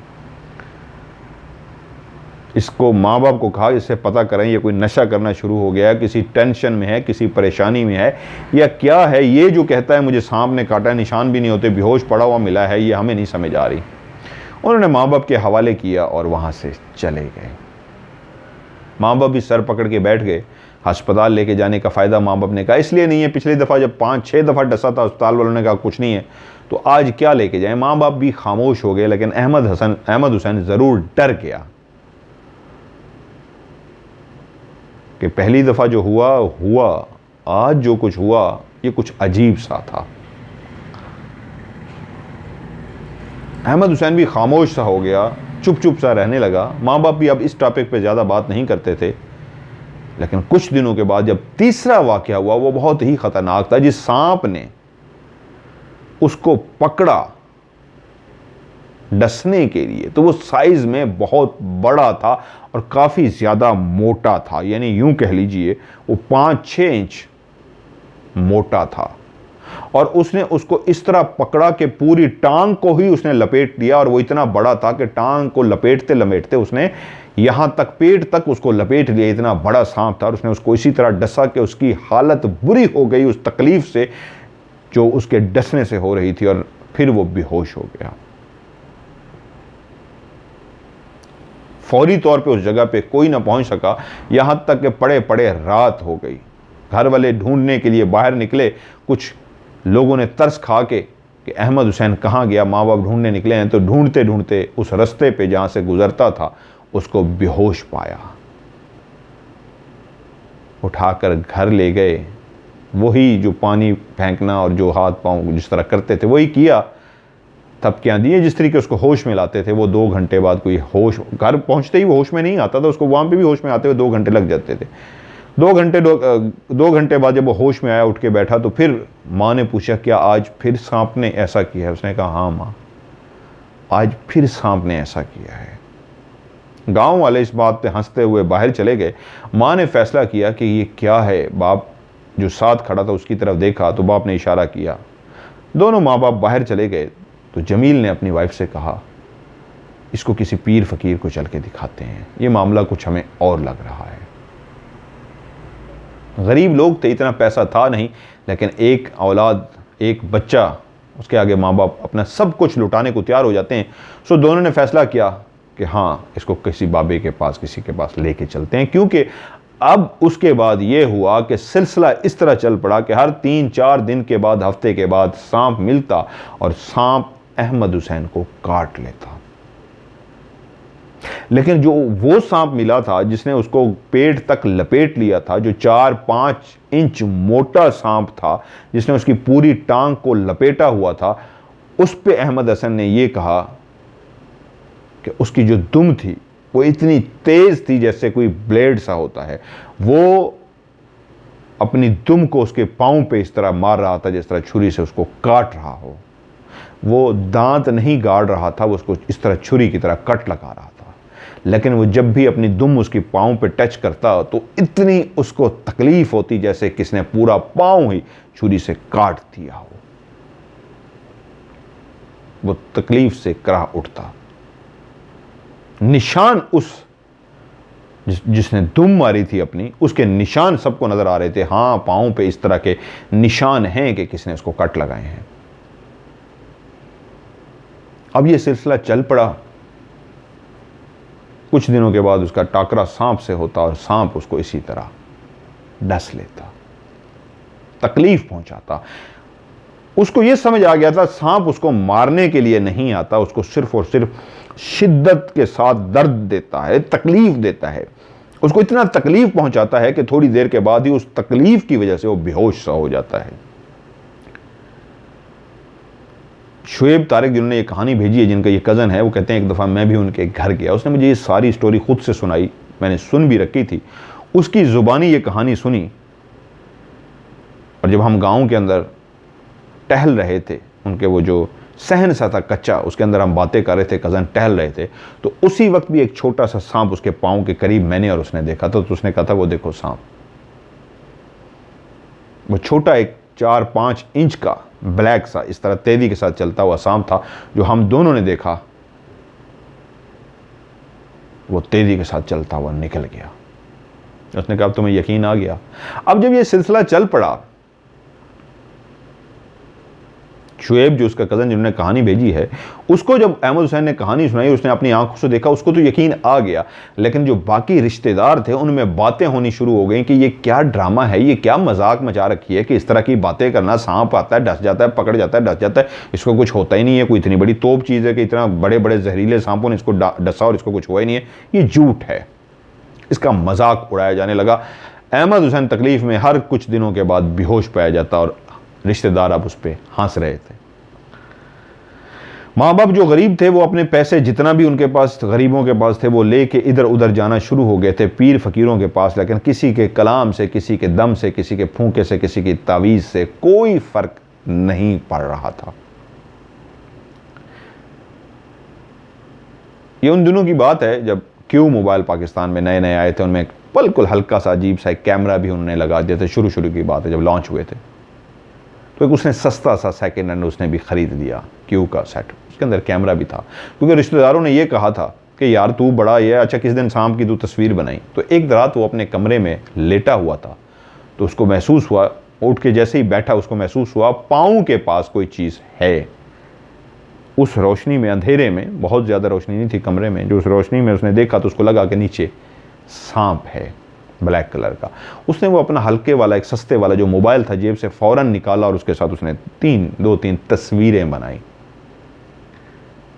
इसको माँ बाप को कहा इससे पता करें ये कोई नशा करना शुरू हो गया है, किसी टेंशन में है, किसी परेशानी में है या क्या है। ये जो कहता है मुझे सांप ने काटा है, निशान भी नहीं होते, बेहोश पड़ा हुआ मिला है, ये हमें नहीं समझ आ रही। उन्होंने माँ बाप के हवाले किया और वहाँ से चले गए। माँ बाप भी सर पकड़ के बैठ गए। अस्पताल लेके जाने का फ़ायदा माँ बाप ने कहा इसलिए नहीं है, पिछली दफ़ा जब 5-6 दफ़ा डसा था अस्पताल वालों ने कहा कुछ नहीं है, तो आज क्या लेके जाएं। माँ बाप भी खामोश हो गए, लेकिन अहमद हुसैन ज़रूर डर गया कि पहली दफ़ा जो हुआ, आज जो कुछ हुआ ये कुछ अजीब सा था। अहमद हुसैन भी खामोश सा हो गया, चुप चुप सा रहने लगा। माँ बाप भी अब इस टॉपिक पे ज़्यादा बात नहीं करते थे। लेकिन कुछ दिनों के बाद जब तीसरा वाकया हुआ, वो बहुत ही खतरनाक था। जिस सांप ने उसको पकड़ा डसने के लिए, तो वो साइज में बहुत बड़ा था और काफ़ी ज़्यादा मोटा था। यानी यूं कह लीजिए वो 5-6 इंच मोटा था। और उसने उसको इस तरह पकड़ा कि पूरी टांग को ही उसने लपेट लिया। और वो इतना बड़ा था कि टांग को लपेटते लपेटते उसने यहाँ तक पेट तक उसको लपेट लिया। इतना बड़ा सांप था। और उसने उसको इसी तरह डसा कि उसकी हालत बुरी हो गई उस तकलीफ से जो उसके डसने से हो रही थी। और फिर वो बेहोश हो गया। फौरी तौर पे उस जगह पे कोई ना पहुंच सका, यहाँ तक कि पड़े पड़े रात हो गई। घर वाले ढूंढने के लिए बाहर निकले। कुछ लोगों ने तरस खा के कि अहमद हुसैन कहाँ गया, माँ बाप ढूंढने निकले हैं। तो ढूंढते ढूंढते उस रास्ते पे जहाँ से गुजरता था उसको बेहोश पाया। उठाकर घर ले गए। वही जो पानी फेंकना और जो हाथ पाँव जिस तरह करते थे वही किया। तब क्या दिए जिस तरीके उसको होश में लाते थे। वो 2 घंटे बाद कोई होश, घर पहुंचते ही वो होश में नहीं आता था। उसको वहाँ पे भी होश में आते हुए 2 घंटे लग जाते थे। 2 घंटे बाद जब वो होश में आया, उठ के बैठा, तो फिर माँ ने पूछा क्या आज फिर सांप ने ऐसा किया है? उसने कहा हाँ माँ, आज फिर सांप ने ऐसा किया है। गांव वाले इस बात पे हंसते हुए बाहर चले गए। माँ ने फैसला किया कि ये क्या है। बाप जो साथ खड़ा था उसकी तरफ देखा तो बाप ने इशारा किया। दोनों माँ बाप बाहर चले गए। तो जमील ने अपनी वाइफ से कहा इसको किसी पीर फकीर को चल के दिखाते हैं, ये मामला कुछ हमें और लग रहा है। गरीब लोग थे, इतना पैसा था नहीं, लेकिन एक औलाद, एक बच्चा, उसके आगे माँ बाप अपना सब कुछ लुटाने को तैयार हो जाते हैं। सो दोनों ने फैसला किया कि हाँ इसको किसी बाबे के पास, किसी के पास लेके चलते हैं। क्योंकि अब उसके बाद ये हुआ कि सिलसिला इस तरह चल पड़ा कि हर 3-4 दिन के बाद, हफ्ते के बाद सांप मिलता और सांप अहमद हुसैन को काट लेता। लेकिन जो वो सांप मिला था जिसने उसको पेट तक लपेट लिया था, जो 4-5 इंच मोटा सांप था जिसने उसकी पूरी टांग को लपेटा हुआ था, उस पे अहमद हसन ने ये कहा कि उसकी जो दुम थी वो इतनी तेज थी जैसे कोई ब्लेड सा होता है। वो अपनी दुम को उसके पांव पे इस तरह मार रहा था जिस तरह छुरी से उसको काट रहा हो। वो दांत नहीं गाड़ रहा था, वो उसको इस तरह छुरी की तरह कट लगा रहा था। लेकिन वो जब भी अपनी दुम उसकी पाँव पे टच करता तो इतनी उसको तकलीफ होती जैसे किसने पूरा पाँव ही छुरी से काट दिया हो। वो तकलीफ से कराह उठता। निशान उस जिसने दुम मारी थी अपनी, उसके निशान सबको नजर आ रहे थे। हाँ, पाँव पे इस तरह के निशान हैं कि किसने उसको कट लगाए हैं। अब ये सिलसिला चल पड़ा। कुछ दिनों के बाद उसका टाकरा सांप से होता और सांप उसको इसी तरह डस लेता, तकलीफ पहुंचाता। उसको यह समझ आ गया था सांप उसको मारने के लिए नहीं आता, उसको सिर्फ और सिर्फ शिद्दत के साथ दर्द देता है, तकलीफ देता है। उसको इतना तकलीफ पहुंचाता है कि थोड़ी देर के बाद ही उस तकलीफ की वजह से वो बेहोश सा हो जाता है। शुएब तारिक जिन्होंने ये कहानी भेजी है, जिनका ये कज़न है, वो कहते हैं एक दफ़ा मैं भी उनके घर गया। उसने मुझे ये सारी स्टोरी खुद से सुनाई, मैंने सुन भी रखी थी। उसकी ज़ुबानी ये कहानी सुनी। और जब हम गांव के अंदर टहल रहे थे, उनके वो जो सहन सा था कच्चा, उसके अंदर हम बातें कर रहे थे, कज़न टहल रहे थे, तो उसी वक्त भी एक छोटा सा सांप उसके पाँव के करीब मैंने और उसने देखा था। तो उसने कहा था वो देखो सांप। वो छोटा एक 4-5 इंच का ब्लैक सा इस तरह तेजी के साथ चलता हुआ सांप था जो हम दोनों ने देखा। वो तेजी के साथ चलता हुआ निकल गया। उसने कहा अब तुम्हें यकीन आ गया। अब जब ये सिलसिला चल पड़ा, शुएब जो उसका कज़न जिन्होंने कहानी भेजी है, उसको जब अहमद हुसैन ने कहानी सुनाई, उसने अपनी आंखों से देखा, उसको तो यकीन आ गया। लेकिन जो बाकी रिश्तेदार थे उनमें बातें होनी शुरू हो गई कि ये क्या ड्रामा है, ये क्या मजाक मचा रखी है कि इस तरह की बातें करना, सांप आता है डस जाता है, पकड़ जाता है डस जाता है, इसको कुछ होता ही नहीं है, कोई इतनी बड़ी तोप चीज़ है कि इतना बड़े बड़े जहरीले सांपों ने इसको डसा और इसको कुछ हुआ ही नहीं है, ये झूठ है। इसका मजाक उड़ाया जाने लगा। अहमद हुसैन तकलीफ में हर कुछ दिनों के बाद बेहोश पाया जाता और रिश्तेदार अब उस पर हंस रहे थे। माँ बाप जो गरीब थे वो अपने पैसे जितना भी उनके पास गरीबों के पास थे वो लेके इधर उधर जाना शुरू हो गए थे पीर फकीरों के पास, लेकिन किसी के कलाम से, किसी के दम से, किसी के फूंके से, किसी की तावीज़ से कोई फ़र्क नहीं पड़ रहा था। ये उन दिनों की बात है जब क्यू मोबाइल पाकिस्तान में नए नए आए थे। उनमें बिल्कुल हल्का सा अजीब सा एक कैमरा भी उन्होंने लगा दिया था। शुरू की बात है जब लॉन्च हुए थे, तो एक उसने सस्ता सा सेकेंड हैंड उसने भी ख़रीद लिया क्यू का सेट, उसके अंदर कैमरा भी था, क्योंकि रिश्तेदारों ने ये कहा था कि यार तू बड़ा ये अच्छा किस दिन शाम की तू तस्वीर बनाई। तो एक रात वो अपने कमरे में लेटा हुआ था, तो उसको महसूस हुआ, उठ के जैसे ही बैठा उसको महसूस हुआ पाँव के पास कोई चीज़ है। उस रोशनी में, अंधेरे में, बहुत ज़्यादा रोशनी नहीं थी कमरे में, जो उस रोशनी में उसने देखा तो उसको लगा कि नीचे सांप है ब्लैक कलर का। उसने वो अपना हल्के वाला एक सस्ते वाला जो मोबाइल था जेब से फ़ौरन निकाला और उसके साथ उसने दो तीन तस्वीरें बनाई,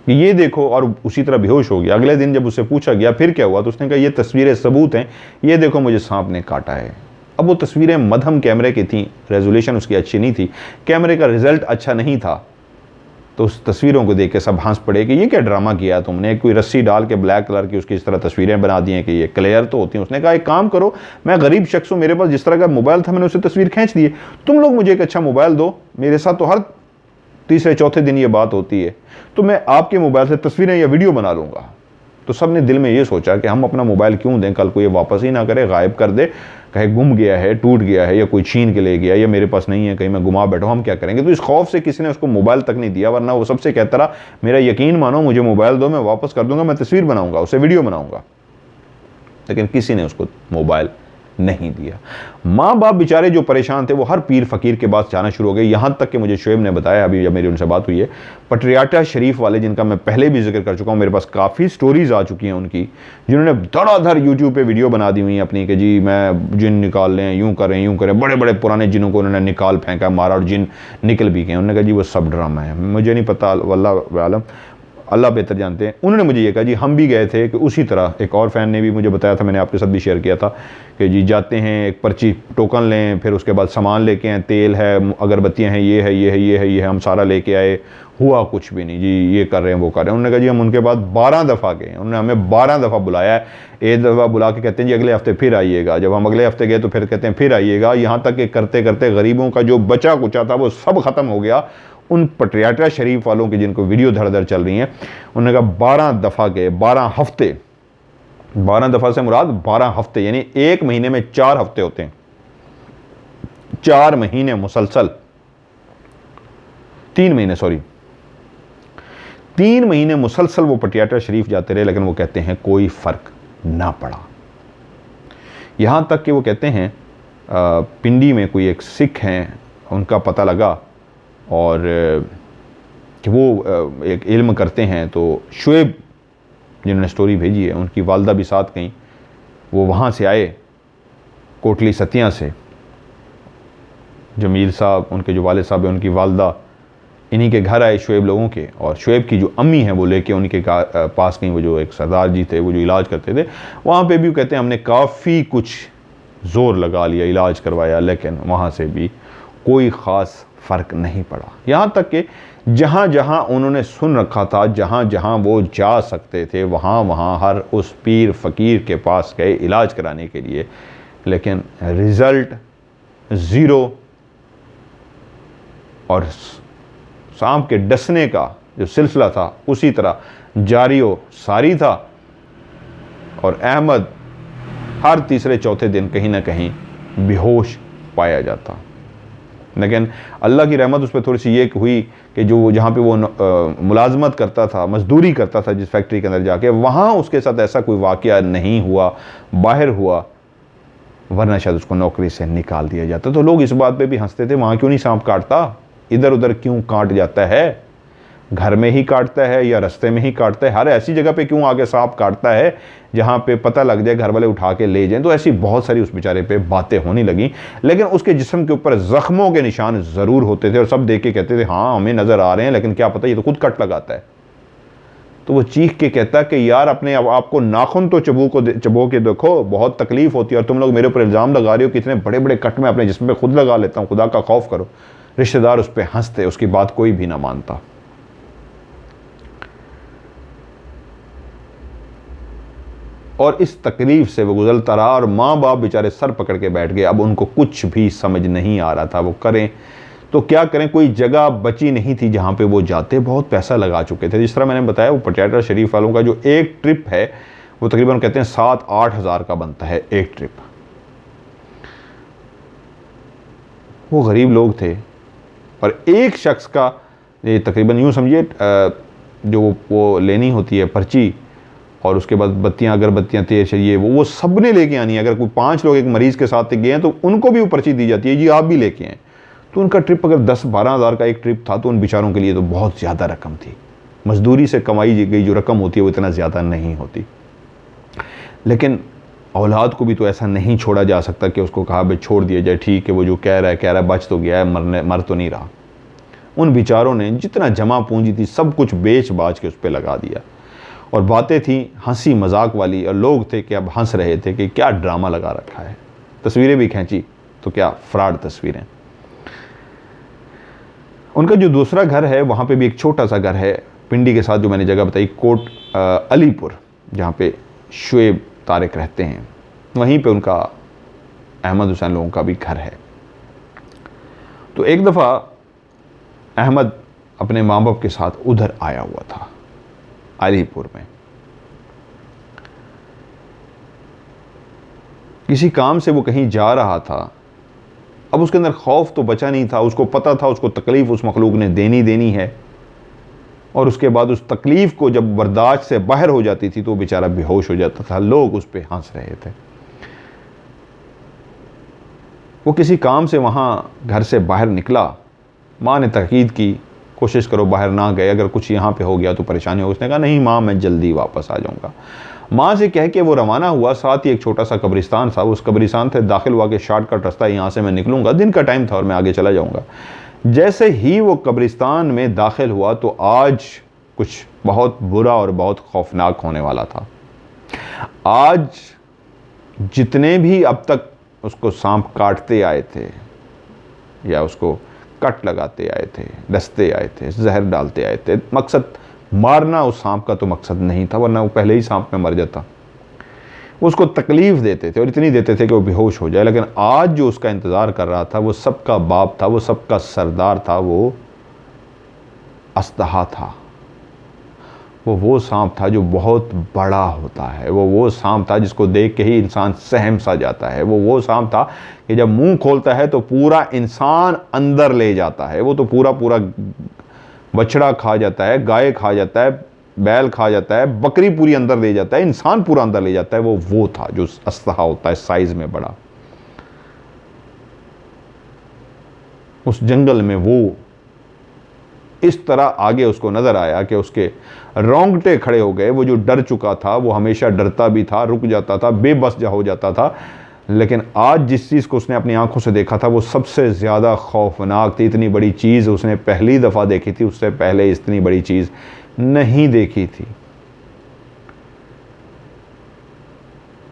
ये देखो, और उसी तरह बेहोश हो गया। अगले दिन जब उससे पूछा गया फिर क्या हुआ, तो उसने कहा ये तस्वीरें सबूत हैं, ये देखो मुझे सांप ने काटा है। अब वो तस्वीरें मध्यम कैमरे की थी, रेजोल्यूशन उसकी अच्छी नहीं थी, कैमरे का रिजल्ट अच्छा नहीं था, तो उस तस्वीरों को देख के सब हंस पड़े कि ये क्या ड्रामा किया तुमने, कोई रस्सी डाल के ब्लैक कलर की उसकी इस तरह तस्वीरें बना दी हैं कि ये क्लियर तो होती हैं। उसने कहा एक काम करो, मैं गरीब शख्स हूँ, मेरे पास जिस तरह का मोबाइल था मैंने उससे तस्वीर खींच दी है, तुम लोग मुझे एक अच्छा मोबाइल दो, मेरे साथ तो हर तीसरे चौथे दिन ये बात होती है, तो मैं आपके मोबाइल से तस्वीरें या वीडियो बना लूँगा। तो सब ने दिल में ये सोचा कि हम अपना मोबाइल क्यों दें, कल को ये वापस ही ना करे, गायब कर दे, कहे गुम गया है, टूट गया है, या कोई छीन के ले गया, या मेरे पास नहीं है, कहीं मैं गुमा बैठा हूँ, हम क्या करेंगे। तो इस खौफ से किसी ने उसको मोबाइल तक नहीं दिया, वरना वो सबसे कहता रहा मेरा यकीन मानो, मुझे मोबाइल दो, मैं वापस कर दूंगा, मैं तस्वीर बनाऊंगा, उससे वीडियो बनाऊंगा। लेकिन किसी ने उसको मोबाइल नहीं दिया। माँ बाप बेचारे जो परेशान थे वो हर पीर फकीर के पास जाना शुरू हो गए। यहाँ तक कि मुझे शोएब ने बताया, अभी जब मेरी उनसे बात हुई है, पटियाला शरीफ वाले, जिनका मैं पहले भी जिक्र कर चुका हूँ, मेरे पास काफ़ी स्टोरीज आ चुकी हैं उनकी, जिन्होंने धड़ाधड़ यूट्यूब पे वीडियो बना दी हुई हैं अपनी कि जी मैं जिन निकाल लें, यूँ करें, बड़े बड़े पुराने जिनों को उन्होंने निकाल फेंका, मारा और जिन निकल भी गए। उन्होंने कहा जी वो सब ड्रामा है, मुझे नहीं पता, वल्लाह आलम, अल्लाह बेहतर जानते हैं। उन्होंने मुझे ये कहा जी हम भी गए थे, कि उसी तरह एक और फ़ैन ने भी मुझे बताया था, मैंने आपके साथ भी शेयर किया था, कि जी जाते हैं, एक पर्ची टोकन लें, फिर उसके बाद सामान लेके आए, तेल है, अगरबत्तियाँ हैं, ये है, ये है, ये है, ये है, हम सारा लेके आए, हुआ कुछ भी नहीं जी, ये कर रहे हैं, वो कर रहे हैं। उन्होंने कहा जी हम उनके बाद 12 दफ़ा गए, उन्होंने हमें 12 दफ़ा बुलाया है। एक दफ़ा बुला के कहते हैं जी अगले हफ्ते फिर आइएगा, जब हम अगले हफ्ते गए तो फिर कहते हैं फिर आइएगा, यहाँ तक कि करते करते गरीबों का जो बचा कुचा था वो सब ख़त्म हो गया। उन पटियाला शरीफ वालों की जिनको वीडियो धड़ धड़ चल रही हैं, उन्होंने कहा 12 दफ़ा गए, 12 हफ्ते, 12 दफ़ा से मुराद 12 हफ्ते, यानी एक महीने में 4 हफ्ते होते हैं, 4 महीने मुसलसल, 3 महीने, सॉरी 3 महीने मुसलसल वो पटियाला शरीफ जाते रहे, लेकिन वो कहते हैं कोई फ़र्क ना पड़ा। यहाँ तक कि वो कहते हैं पिंडी में कोई एक सिख हैं, उनका पता लगा और कि वो एक इल्म करते हैं, तो शोएब जिन्होंने स्टोरी भेजी है, उनकी वालदा भी साथ गई, वो वहाँ से आए कोटली सतिया से, जमील साहब उनके जो वाले साहब हैं, उनकी वालदा इन्हीं के घर आए शोएब लोगों के, और शोएब की जो अम्मी हैं वो लेके उनके पास गई, वो जो एक सरदार जी थे वो जो इलाज करते थे, वहाँ पे भी कहते हैं हमने काफ़ी कुछ ज़ोर लगा लिया, इलाज करवाया, लेकिन वहाँ से भी कोई ख़ास फ़र्क नहीं पड़ा। यहाँ तक कि जहाँ जहाँ उन्होंने सुन रखा था, जहाँ जहाँ वो जा सकते थे, वहाँ वहाँ हर उस पीर फ़कीर के पास गए इलाज कराने के लिए, लेकिन रिज़ल्ट ज़ीरो। और सांप के डसने का जो सिलसिला था उसी तरह जारी व सारी था, और अहमद हर तीसरे चौथे दिन कहीं ना कहीं बेहोश पाया जाता। लेकिन अल्लाह की रहमत उस पर थोड़ी सी ये हुई कि जो जहाँ पे वो मुलाजमत करता था, मजदूरी करता था जिस फैक्ट्री के अंदर जाके, वहाँ उसके साथ ऐसा कोई वाक़या नहीं हुआ, बाहर हुआ, वरना शायद उसको नौकरी से निकाल दिया जाता। तो लोग इस बात पे भी हंसते थे, वहाँ क्यों नहीं सांप काटता, इधर उधर क्यों काट जाता है, घर में ही काटता है या रास्ते में ही काटता है, हर ऐसी जगह पे क्यों आके सांप काटता है जहाँ पे पता लग जाए, घर वाले उठा के ले जाएं। तो ऐसी बहुत सारी उस बेचारे पे बातें होने लगी, लेकिन उसके जिस्म के ऊपर ज़ख्मों के निशान ज़रूर होते थे, और सब देख के कहते थे हाँ हमें नज़र आ रहे हैं, लेकिन क्या पता ये तो खुद कट लगाता है। तो वो चीख के कहता कि यार अपने आपको नाखून तो चबो के देखो, बहुत तकलीफ़ होती है, और तुम लोग मेरे ऊपर इल्ज़ाम लगा रहे हो कि इतने बड़े बड़े कट में अपने जिस्म पे खुद लगा लेता हूँ, खुदा का खौफ करो। रिश्तेदार उस पर हंसते, उसकी बात कोई भी ना मानता। और इस तकलीफ़ से वो गुजरता रहा और माँ बाप बेचारे सर पकड़ के बैठ गए। अब उनको कुछ भी समझ नहीं आ रहा था, वो करें तो क्या करें। कोई जगह बची नहीं थी जहाँ पे वो जाते, बहुत पैसा लगा चुके थे। जिस तरह मैंने बताया, वो पटियाला शरीफ वालों का जो एक ट्रिप है वो तकरीबन कहते हैं 7-8 हज़ार का बनता है एक ट्रिप। वो गरीब लोग थे और एक शख्स का ये तकरीबन यूँ समझिए जो वो लेनी होती है पर्ची, और उसके बाद बत्तियाँ, अगरबत्तियाँ, तेल चाहिए, वो सब ने लेके आनी है। अगर कोई 5 लोग एक मरीज़ के साथ गए हैं तो उनको भी वो पर्ची दी जाती है, जी आप भी लेके आएँ। तो उनका ट्रिप अगर 10-12 हज़ार का एक ट्रिप था तो उन बेचारों के लिए तो बहुत ज़्यादा रकम थी। मजदूरी से कमाई गई जो रकम होती है वो इतना ज़्यादा नहीं होती। लेकिन औलाद को भी तो ऐसा नहीं छोड़ा जा सकता कि उसको कहा भाई छोड़ दिया जाए, ठीक है वो जो कह रहा है बच तो गया है, मर तो नहीं रहा। उन बेचारों ने जितना जमा पूंजी थी सब कुछ बेच बाच के उस पर लगा दिया, और बातें थी हंसी मजाक वाली, और लोग थे कि अब हंस रहे थे कि क्या ड्रामा लगा रखा है। तस्वीरें भी खींची तो क्या फ्रॉड तस्वीरें। उनका जो दूसरा घर है वहाँ पे भी एक छोटा सा घर है पिंडी के साथ, जो मैंने जगह बताई कोट अलीपुर, जहाँ पे शुएब तारिक रहते हैं, वहीं पे उनका अहमद हुसैन लोगों का भी घर है। तो एक दफ़ा अहमद अपने माँ बाप के साथ उधर आया हुआ था अलीपुर में, किसी काम से वो कहीं जा रहा था। अब उसके अंदर खौफ तो बचा नहीं था, उसको पता था उसको तकलीफ़ उस मखलूक ने देनी है, और उसके बाद उस तकलीफ़ को जब बर्दाश्त से बाहर हो जाती थी तो बेचारा बेहोश हो जाता था। लोग उस पर हंस रहे थे। वो किसी काम से वहाँ घर से बाहर निकला, माँ ने ताकीद की कोशिश करो बाहर ना गए, अगर कुछ यहाँ पे हो गया तो परेशानी हो। उसने कहा नहीं माँ मैं जल्दी वापस आ जाऊँगा। माँ से कह के वो रवाना हुआ। साथ ही एक छोटा सा कब्रिस्तान था, उस कब्रिस्तान से दाखिल हुआ कि शॉर्टकट रास्ता यहाँ से मैं निकलूँगा, दिन का टाइम था और मैं आगे चला जाऊँगा। जैसे ही वो कब्रिस्तान में दाखिल हुआ तो आज कुछ बहुत बुरा और बहुत खौफनाक होने वाला था। आज जितने भी अब तक उसको सांप काटते आए थे या उसको कट लगाते आए थे, डसते आए थे, जहर डालते आए थे, मकसद मारना उस सांप का तो मकसद नहीं था, वरना वो पहले ही सांप में मर जाता। वो उसको तकलीफ़ देते थे और इतनी देते थे कि वो बेहोश हो जाए। लेकिन आज जो उसका इंतज़ार कर रहा था वो सबका बाप था, वो सबका सरदार था, वो अस्तहा था। वो सांप था जो बहुत बड़ा होता है। वो सांप था जिसको देख के ही इंसान सहम सा जाता है। वो सांप था कि जब मुंह खोलता है तो पूरा इंसान अंदर ले जाता है। वो तो पूरा बछड़ा खा जाता है, गाय खा जाता है, बैल खा जाता है, बकरी पूरी अंदर ले जाता है, इंसान पूरा अंदर ले जाता है। वो था जो अस्तहा होता है साइज में बड़ा। उस जंगल में वो इस तरह आगे उसको नजर आया कि उसके रोंगटे खड़े हो गए। वो जो डर चुका था, वो हमेशा डरता भी था, रुक जाता था, बेबस हो जाता था, लेकिन आज जिस चीज़ को उसने अपनी आंखों से देखा था वो सबसे ज़्यादा खौफनाक थी। इतनी बड़ी चीज़ उसने पहली दफ़ा देखी थी, उससे पहले इतनी बड़ी चीज़ नहीं देखी थी।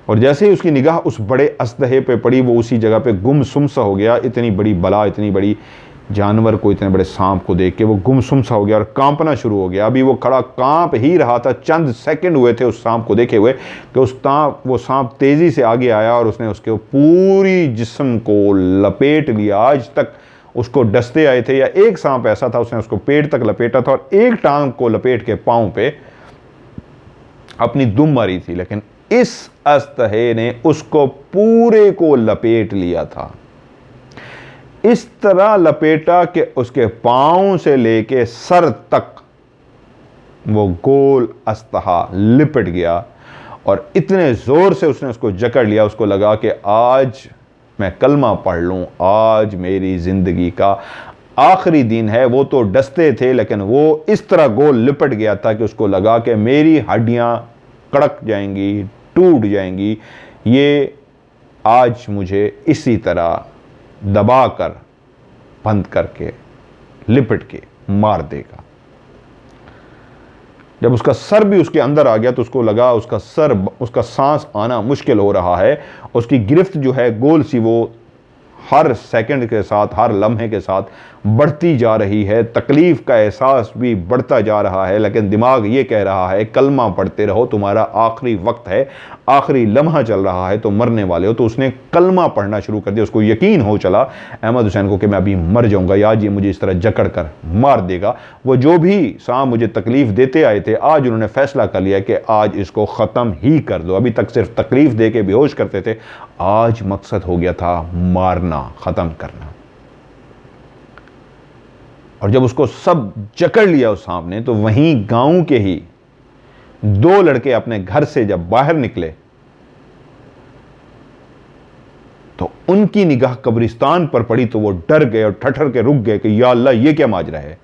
और जैसे ही उसकी निगाह उस बड़े अस्तहे पे पड़ी वो उसी जगह पे गुमसुम सा हो गया। इतनी बड़ी बला, इतनी बड़ी जानवर को, इतने बड़े सांप को देख के वो गुमसुम सा हो गया और कांपना शुरू हो गया। अभी वो खड़ा कांप ही रहा था, चंद सेकंड हुए थे उस सांप को देखे हुए कि वो सांप तेज़ी से आगे आया और उसने उसके पूरी जिस्म को लपेट लिया। आज तक उसको डसते आए थे, या एक सांप ऐसा था उसने उसको पेट तक लपेटा था और एक टांग को लपेट के पाँव पे अपनी दुम मारी थी, लेकिन इस अस्तहे ने उसको पूरे को लपेट लिया था। इस तरह लपेटा कि उसके पांव से लेके सर तक वो गोल अस्तहा लिपट गया और इतने जोर से उसने उसको जकड़ लिया, उसको लगा कि आज मैं कलमा पढ़ लूं, आज मेरी जिंदगी का आखिरी दिन है। वो तो डसते थे लेकिन वो इस तरह गोल लिपट गया था कि उसको लगा कि मेरी हड्डियां कड़क जाएंगी, टूट जाएंगी, ये आज मुझे इसी तरह दबाकर बंद करके लिपट के मार देगा। जब उसका सर भी उसके अंदर आ गया तो उसको लगा उसका सांस आना मुश्किल हो रहा है। उसकी गिरफ्त जो है गोल सी वो हर सेकंड के साथ, हर लम्हे के साथ बढ़ती जा रही है, तकलीफ़ का एहसास भी बढ़ता जा रहा है, लेकिन दिमाग ये कह रहा है कलमा पढ़ते रहो, तुम्हारा आखिरी वक्त है, आखिरी लम्हा चल रहा है, तो मरने वाले हो। तो उसने कलमा पढ़ना शुरू कर दिया। उसको यकीन हो चला अहमद हुसैन को कि मैं अभी मर जाऊंगा, या आज ये मुझे इस तरह जकड़ कर मार देगा। वो जो भी सांप मुझे तकलीफ़ देते आए थे, आज उन्होंने फैसला कर लिया कि आज इसको ख़त्म ही कर दो। अभी तक सिर्फ तकलीफ़ दे के बेहोश करते थे, आज मकसद हो गया था मारना, ख़त्म करना। और जब उसको सब जकड़ लिया उस सांप ने, तो वहीं गांव के ही 2 लड़के अपने घर से जब बाहर निकले तो उनकी निगाह कब्रिस्तान पर पड़ी, तो वो डर गए और ठठर के रुक गए कि या अल्लाह ये क्या माजरा है।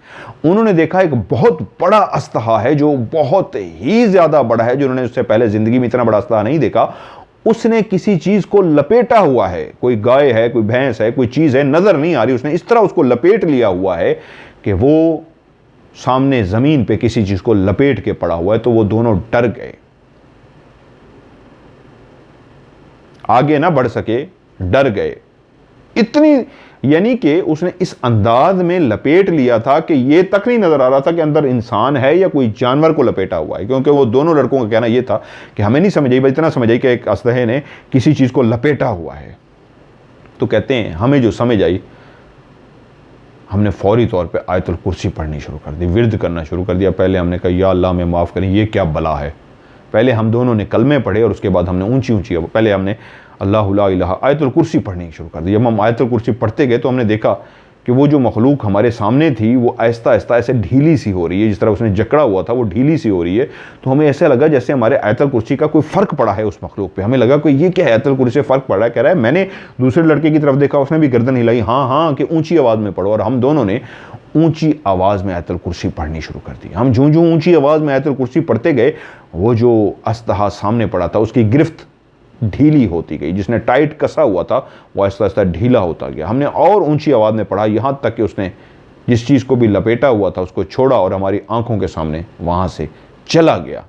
उन्होंने देखा एक बहुत बड़ा अस्तहा है, जो बहुत ही ज्यादा बड़ा है, जो उन्होंने उससे पहले जिंदगी में इतना बड़ा अस्तहा नहीं देखा। उसने किसी चीज को लपेटा हुआ है, कोई गाय है, कोई भैंस है, कोई चीज है, नजर नहीं आ रही, उसने इस तरह उसको लपेट लिया हुआ है कि वो सामने जमीन पे किसी चीज को लपेट के पड़ा हुआ है। तो वो दोनों डर गए, आगे ना बढ़ सके, डर गए इतनी, यानी कि उसने इस अंदाज में लपेट लिया था कि ये तक नहीं नजर आ रहा था कि अंदर इंसान है या कोई जानवर को लपेटा हुआ है। क्योंकि वो दोनों लड़कों का कहना यह था कि हमें नहीं समझ आई, बस इतना समझ आई कि एक असलहे ने किसी चीज को लपेटा हुआ है। तो कहते हैं हमें जो समझ आई, हमने फौरी तौर पे आयतुल कुर्सी पढ़नी शुरू कर दी, विर्द करना शुरू कर दिया। पहले हमने कहा या अल्लाह हमें माफ़ करें, ये क्या बला है। पहले हम दोनों ने कलमे पढ़े और उसके बाद हमने ऊंची ऊंची, पहले हमने अल्लाहु ला इलाहा आयतुल कुर्सी पढ़नी शुरू कर दी। जब हम आयतुल कुर्सी पढ़ते गए तो हमने देखा कि वो जो मखलूक हमारे सामने थी वो आहिस्ता आहिस्ता ऐसे ढीली सी हो रही है, जिस तरह उसने जकड़ा हुआ था वो ढीली सी हो रही है। तो हमें ऐसा लगा जैसे हमारे आयतुल कुर्सी का कोई फ़र्क पड़ा है उस मखलूक पे। हमें लगा कि ये क्या है, आयतुल कुर्सी से फ़र्क पड़ रहा है। कह रहा है मैंने दूसरे लड़के की तरफ देखा, उसने भी गर्दन हिलाई, हाँ हाँ कि ऊंची आवाज़ में पढ़ो। और हम दोनों ने ऊंची आवाज़ में आयतुल कुर्सी पढ़नी शुरू कर दी। हम जूं जूं ऊंची आवाज़ में आयतुल कुर्सी पढ़ते गए, वो जो अस्तहा सामने पड़ा था उसकी गिरफ्त ढीली होती गई, जिसने टाइट कसा हुआ था वो आहिस्ता आहिस्ता ढीला होता गया। हमने और ऊंची आवाज़ में पढ़ा, यहाँ तक कि उसने जिस चीज़ को भी लपेटा हुआ था उसको छोड़ा और हमारी आंखों के सामने वहाँ से चला गया।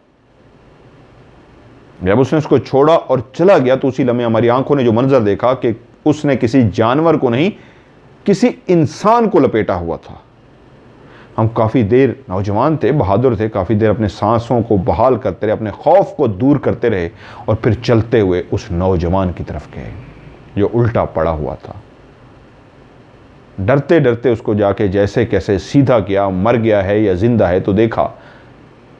जब उसने उसको छोड़ा और चला गया तो उसी लम्हे हमारी आंखों ने जो मंजर देखा कि उसने किसी जानवर को नहीं, किसी इंसान को लपेटा हुआ था। हम काफ़ी देर, नौजवान थे, बहादुर थे, काफ़ी देर अपने सांसों को बहाल करते रहे, अपने खौफ को दूर करते रहे और फिर चलते हुए उस नौजवान की तरफ गए जो उल्टा पड़ा हुआ था। डरते डरते उसको जाके जैसे कैसे सीधा किया, मर गया है या जिंदा है। तो देखा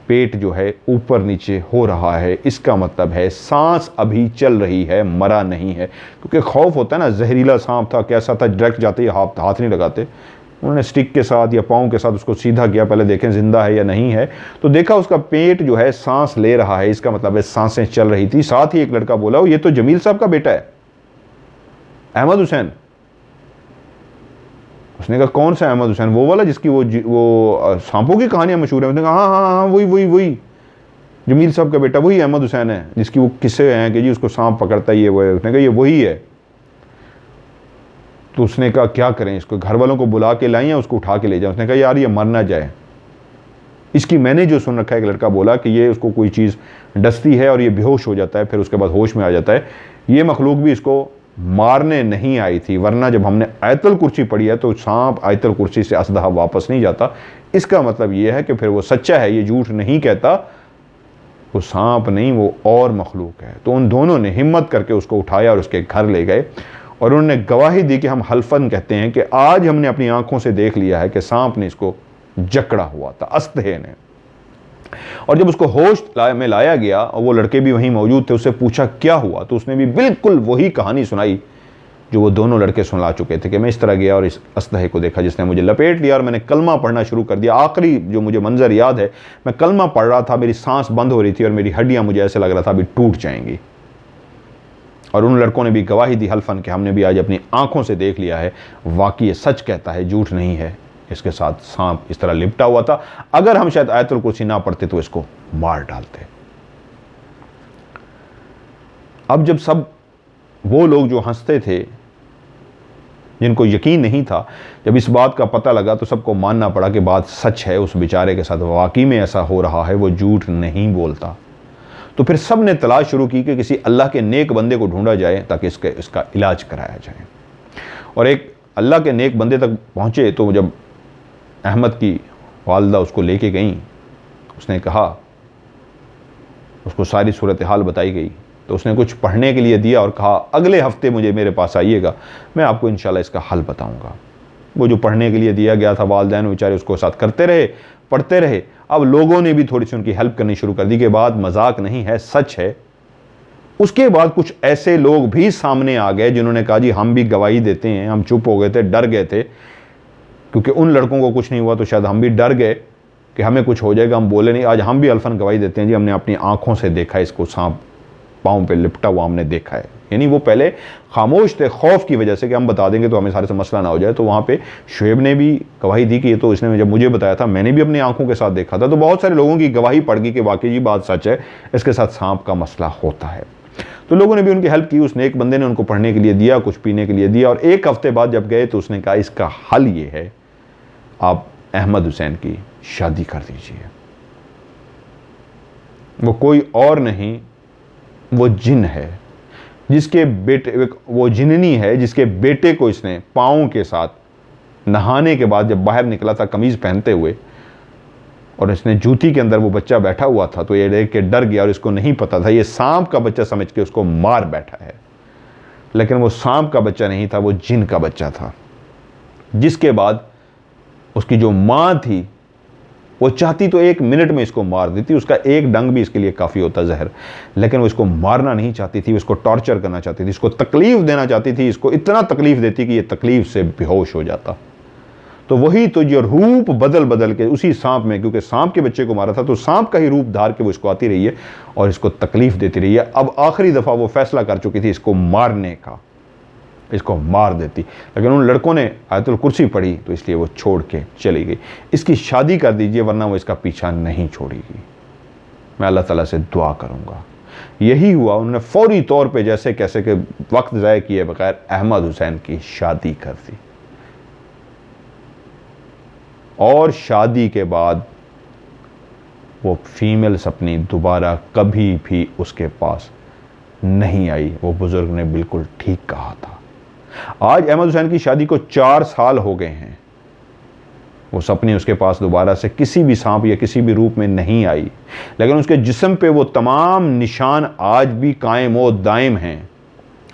पेट जो है ऊपर नीचे हो रहा है, इसका मतलब है सांस अभी चल रही है, मरा नहीं है। क्योंकि खौफ होता है ना, जहरीला सांप था, कैसा था, डायरेक्ट जाते ही हाथ नहीं लगाते। उन्होंने स्टिक के साथ या पाँव के साथ उसको सीधा किया, पहले देखें जिंदा है या नहीं है। तो देखा उसका पेट जो है सांस ले रहा है, इसका मतलब है सांसें चल रही थी। साथ ही एक लड़का बोला ये तो जमील साहब का बेटा है, अहमद हुसैन। उसने कहा कौन सा अहमद हुसैन, वो वाला जिसकी वो सांपों की कहानियां मशहूर है। उसने कहा हाँ हाँ हाँ वही जमील साहब का बेटा वही अहमद हुसैन है, जिसकी वो किस्से हैं कि जी उसको सांप पकड़ता ही है वो है। उसने कहा ये वही है। तो उसने कहा क्या करें, इसको घर वालों को बुला के लाएं या उसको उठा के ले जाएं। उसने कहा यार ये मर ना जाए, इसकी मैंने जो सुन रखा है, एक लड़का बोला कि ये उसको कोई चीज़ डसती है और ये बेहोश हो जाता है, फिर उसके बाद होश में आ जाता है। ये मखलूक भी इसको मारने नहीं आई थी, वरना जब हमने आयतुल कुर्सी पढ़ी है तो सांप आयतुल कुर्सी से असदहा वापस नहीं जाता। इसका मतलब ये है कि फिर वो सच्चा है, ये झूठ नहीं कहता, वो सांप नहीं वो और मखलूक है। तो उन दोनों ने हिम्मत करके उसको उठाया और उसके घर ले गए और उन्होंने गवाही दी कि हम हल्फन कहते हैं कि आज हमने अपनी आंखों से देख लिया है कि सांप ने इसको जकड़ा हुआ था, अस्तहे ने। और जब उसको होश में लाया गया और वो लड़के भी वहीं मौजूद थे, उससे पूछा क्या हुआ, तो उसने भी बिल्कुल वही कहानी सुनाई जो वो दोनों लड़के सुना चुके थे कि मैं इस तरह गया और इस अस्तहे को देखा जिसने मुझे लपेट लिया और मैंने कलमा पढ़ना शुरू कर दिया। आखिरी जो मुझे मंजर याद है, मैं कलमा पढ़ रहा था, मेरी सांस बंद हो रही थी और मेरी हड्डियां मुझे ऐसे लग रहा था अभी टूट जाएंगी। और उन लड़कों ने भी गवाही दी हल्फन कि हमने भी आज अपनी आंखों से देख लिया है, वाकई ये सच कहता है, झूठ नहीं है, इसके साथ सांप इस तरह लिपटा हुआ था। अगर हम शायद आयतुल कुर्सी ना पढ़ते तो इसको मार डालते। अब जब सब वो लोग जो हंसते थे, जिनको यकीन नहीं था, जब इस बात का पता लगा तो सबको मानना पड़ा कि बात सच है, उस बेचारे के साथ वाकई में ऐसा हो रहा है, वो झूठ नहीं बोलता। तो फिर सब ने तलाश शुरू की कि किसी अल्लाह के नेक बंदे को ढूंढा जाए ताकि इसका इलाज कराया जाए। और एक अल्लाह के नेक बंदे तक पहुँचे। तो जब अहमद की वालदा उसको लेके गई, उसने कहा, उसको सारी सूरत हाल बताई गई, तो उसने कुछ पढ़ने के लिए दिया और कहा अगले हफ्ते मुझे मेरे पास आइएगा, मैं आपको इंशाल्लाह इसका हल बताऊंगा। वो जो पढ़ने के लिए दिया गया था, वालिदैन बेचारे उसको साथ करते रहे, पढ़ते रहे। अब लोगों ने भी थोड़ी सी उनकी हेल्प करनी शुरू कर दी। के बाद मजाक नहीं है, सच है। उसके बाद कुछ ऐसे लोग भी सामने आ गए जिन्होंने कहा जी हम भी गवाही देते हैं। हम चुप हो गए थे, डर गए थे, क्योंकि उन लड़कों को कुछ नहीं हुआ तो शायद हम भी डर गए कि हमें कुछ हो जाएगा, हम बोले नहीं। आज हम भी अल्फन गवाही देते हैं जी, हमने अपनी आंखों से देखा है, इसको सांप पाँव पे लिपटा हुआ हमने देखा है। यानी वो पहले खामोश थे खौफ की वजह से कि हम बता देंगे तो हमें सारे से मसला ना हो जाए। तो वहाँ पे शुएब ने भी गवाही दी कि ये तो इसने जब मुझे बताया था मैंने भी अपनी आंखों के साथ देखा था। तो बहुत सारे लोगों की गवाही पड़ गई कि वाकई जी बात सच है, इसके साथ सांप का मसला होता है। तो लोगों ने भी उनकी हेल्प की। उसने एक बंदे ने उनको पढ़ने के लिए दिया, कुछ पीने के लिए दिया, और एक हफ्ते बाद जब गए तो उसने कहा इसका हल ये है, आप अहमद हुसैन की शादी कर दीजिए। वो कोई और नहीं, वो जिन है जिसके बेटे, वो जिननी है जिसके बेटे को इसने पाँव के साथ नहाने के बाद जब बाहर निकला था कमीज पहनते हुए, और इसने जूती के अंदर वो बच्चा बैठा हुआ था, तो ये देख के डर गया और इसको नहीं पता था ये सांप का बच्चा समझ के उसको मार बैठा है। लेकिन वो सांप का बच्चा नहीं था, वो जिन का बच्चा था। जिसके बाद उसकी जो माँ थी वो चाहती तो 1 मिनट में इसको मार देती, उसका एक डंग भी इसके लिए काफ़ी होता जहर, लेकिन वो इसको मारना नहीं चाहती थी, इसको टॉर्चर करना चाहती थी, इसको तकलीफ देना चाहती थी। इसको इतना तकलीफ देती कि ये तकलीफ से बेहोश हो जाता। तो वही तो जो रूप बदल बदल के उसी सांप में, क्योंकि सांप के बच्चे को मारा था तो सांप का ही रूप धार के वो इसको आती रही है और इसको तकलीफ देती रही है। अब आखिरी दफ़ा वो फैसला कर चुकी थी इसको मारने का, इसको मार देती, लेकिन उन लड़कों ने आयतुल कुर्सी पढ़ी तो इसलिए वो छोड़ के चली गई। इसकी शादी कर दीजिए वरना वो इसका पीछा नहीं छोड़ेगी। मैं अल्लाह ताला से दुआ करूँगा। यही हुआ। उन्होंने फौरी तौर पे जैसे कैसे के वक्त ज़ाय किए बगैर अहमद हुसैन की शादी कर दी। और शादी के बाद वो फीमेल्स अपनी दोबारा कभी भी उसके पास नहीं आई। वो बुज़ुर्ग ने बिल्कुल ठीक कहा था। आज अहमद हुसैन की शादी को 4 साल हो गए हैं। वो सपनी उसके पास दोबारा से किसी भी सांप या किसी भी रूप में नहीं आई, लेकिन उसके जिस्म पे वो तमाम निशान आज भी कायम और दायम हैं।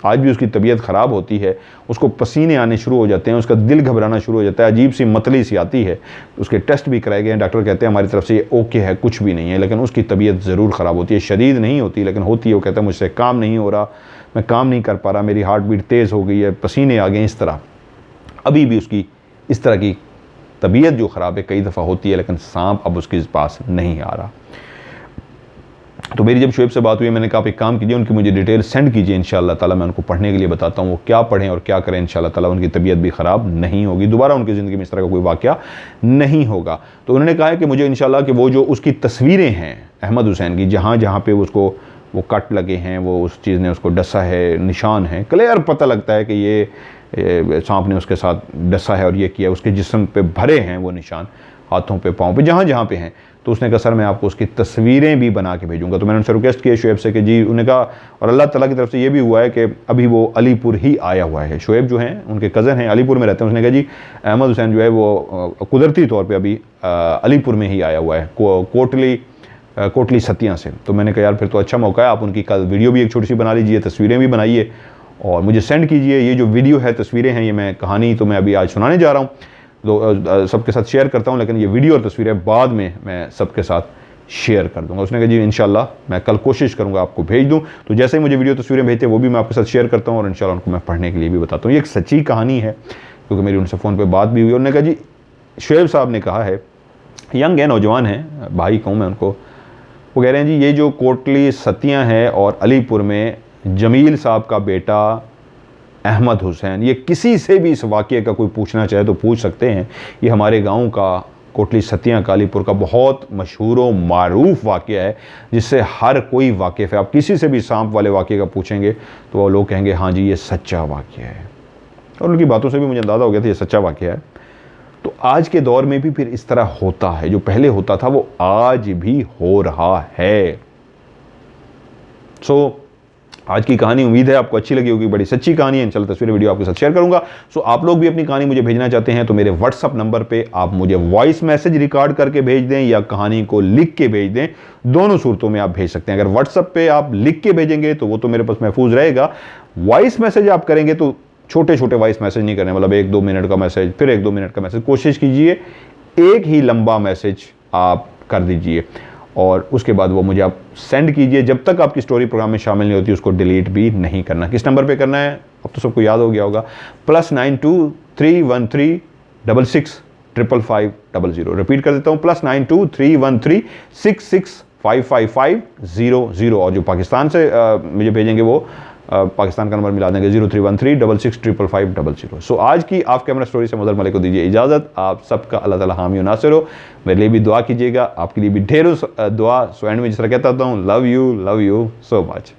आज भी उसकी तबीयत ख़राब होती है, उसको पसीने आने शुरू हो जाते हैं, उसका दिल घबराना शुरू हो जाता है, अजीब सी मतली सी आती है। उसके टेस्ट भी कराए गए हैं, डॉक्टर कहते हैं हमारी तरफ से ये ओके है, कुछ भी नहीं है, लेकिन उसकी तबीयत ज़रूर ख़राब होती है। शदीद नहीं होती लेकिन होती है। वो कहता है मुझसे काम नहीं हो रहा, मैं काम नहीं कर पा रहा, मेरी हार्ट बीट तेज़ हो गई है, पसीने आ गए, इस तरह। अभी भी उसकी इस तरह की तबीयत जो ख़राब है कई दफ़ा होती है, लेकिन सांप अब उसके पास नहीं आ रहा। तो मेरी जब शुएब से बात हुई, मैंने कहा आप एक काम कीजिए, उनकी मुझे डिटेल सेंड कीजिए, इंशाअल्लाह ताला मैं उनको पढ़ने के लिए बताता हूँ वो क्या पढ़ें और क्या करें। इंशाअल्लाह ताला उनकी तबीयत भी ख़राब नहीं होगी, दोबारा उनकी ज़िंदगी में इस तरह का कोई वाक़या नहीं होगा। तो उन्होंने कहा है कि मुझे इंशाअल्लाह कि वो जो उसकी तस्वीरें हैं अहमद हुसैन की, जहाँ जहाँ पे उसको वो कट लगे हैं, वो उस चीज़ ने उसको डसा है, निशान है, क्लियर पता लगता है कि ये सांप ने उसके साथ डसा है और ये किया, उसके जिस्म पे भरे हैं वो निशान, हाथों पे, पाँव पे, जहाँ जहाँ पे हैं। तो उसने कहा सर मैं आपको उसकी तस्वीरें भी बना के भेजूंगा। तो मैंने उनसे रिक्वेस्ट किया शुएब से कि जी, उन्होंने कहा, और अल्लाह ताला की तरफ से ये भी हुआ है कि अभी वो अलीपुर ही आया हुआ है। शुएब जो हैं उनके कज़न हैं, अलीपुर में रहते हैं। उसने कहा जी अहमद हुसैन जो है वो कुदरती तौर पर अभी अलीपुर में ही आया हुआ है, कोटली सतिया से। तो मैंने कहा यार फिर तो अच्छा मौका है, आप उनकी कल वीडियो भी एक छोटी सी बना लीजिए, तस्वीरें भी बनाइए और मुझे सेंड कीजिए। ये जो वीडियो है, तस्वीरें हैं, ये मैं कहानी तो मैं अभी आज सुनाने जा रहा हूँ, तो सबके साथ शेयर करता हूँ, लेकिन ये वीडियो और तस्वीरें बाद में मैं सबके साथ शेयर कर दूंगा। उसने कहा जी इंशाल्लाह मैं कल कोशिश करूँगा आपको भेज दूँ। तो जैसे ही मुझे वीडियो तस्वीरें भेजते हैं वो भी मैं आपके साथ शेयर करता हूँ और इंशाल्लाह उनको मैं पढ़ने के लिए भी बताता हूँ। ये एक सच्ची कहानी है क्योंकि मेरी उनसे फ़ोन पर बात भी हुई। उन्होंने कहा जी शुएब साहब ने कहा है, यंग है, नौजवान हैं, भाई कहूँ मैं उनको, वो कह रहे हैं जी ये जो कोटली सतियाँ है और अलीपुर में जमील साहब का बेटा अहमद हुसैन, ये किसी से भी इस वाक़े का कोई पूछना चाहे तो पूछ सकते हैं। ये हमारे गांव का, कोटली सतियाँ कालीपुर का बहुत मशहूर व मारूफ वाक़या है जिससे हर कोई वाकिफ़ है। आप किसी से भी सांप वाले वाक़े का पूछेंगे तो वो लोग कहेंगे हाँ जी ये सच्चा वाक़या है, और उनकी बातों से भी मुझे अंदाज़ा हो गया था ये सच्चा वाक़या है। तो आज के दौर में भी फिर इस तरह होता है, जो पहले होता था वो आज भी हो रहा है। सो आज की कहानी उम्मीद है आपको अच्छी लगी होगी, बड़ी सच्ची कहानी है। इंशाल्लाह तस्वीर वीडियो आपके साथ शेयर करूंगा। सो आप लोग भी अपनी कहानी मुझे भेजना चाहते हैं तो मेरे व्हाट्सअप नंबर पे आप मुझे वॉइस मैसेज रिकॉर्ड करके भेज दें या कहानी को लिख के भेज दें, दोनों सूरतों में आप भेज सकते हैं। अगर व्हाट्सअप पे आप लिख के भेजेंगे तो वो तो मेरे पास महफूज रहेगा, वॉइस मैसेज आप करेंगे तो छोटे छोटे वॉइस मैसेज नहीं करने, मतलब 1-2 मिनट का मैसेज, फिर 1-2 मिनट का मैसेज, कोशिश कीजिए एक ही लंबा मैसेज आप कर दीजिए और उसके बाद वो मुझे आप सेंड कीजिए। जब तक आपकी स्टोरी प्रोग्राम में शामिल नहीं होती उसको डिलीट भी नहीं करना। किस नंबर पे करना है अब तो सबको याद हो गया होगा, +92-313-66-55500। रिपीट कर देता हूँ, +92-313-66-55500। और जो पाकिस्तान से मुझे भेजेंगे वो पाकिस्तान का नंबर मिला देंगे 0313-66-55500। सो आज की ऑफ कैमरा स्टोरी से मज़हर मलिक को दीजिए इजाज़त। आप सबका अल्लाह ताला हामी और नासिर हो। मेरे लिए भी दुआ कीजिएगा, आपके लिए भी ढेरों दुआ। सो एंड में जिस तरह कहता हूँ, लव यू सो मच।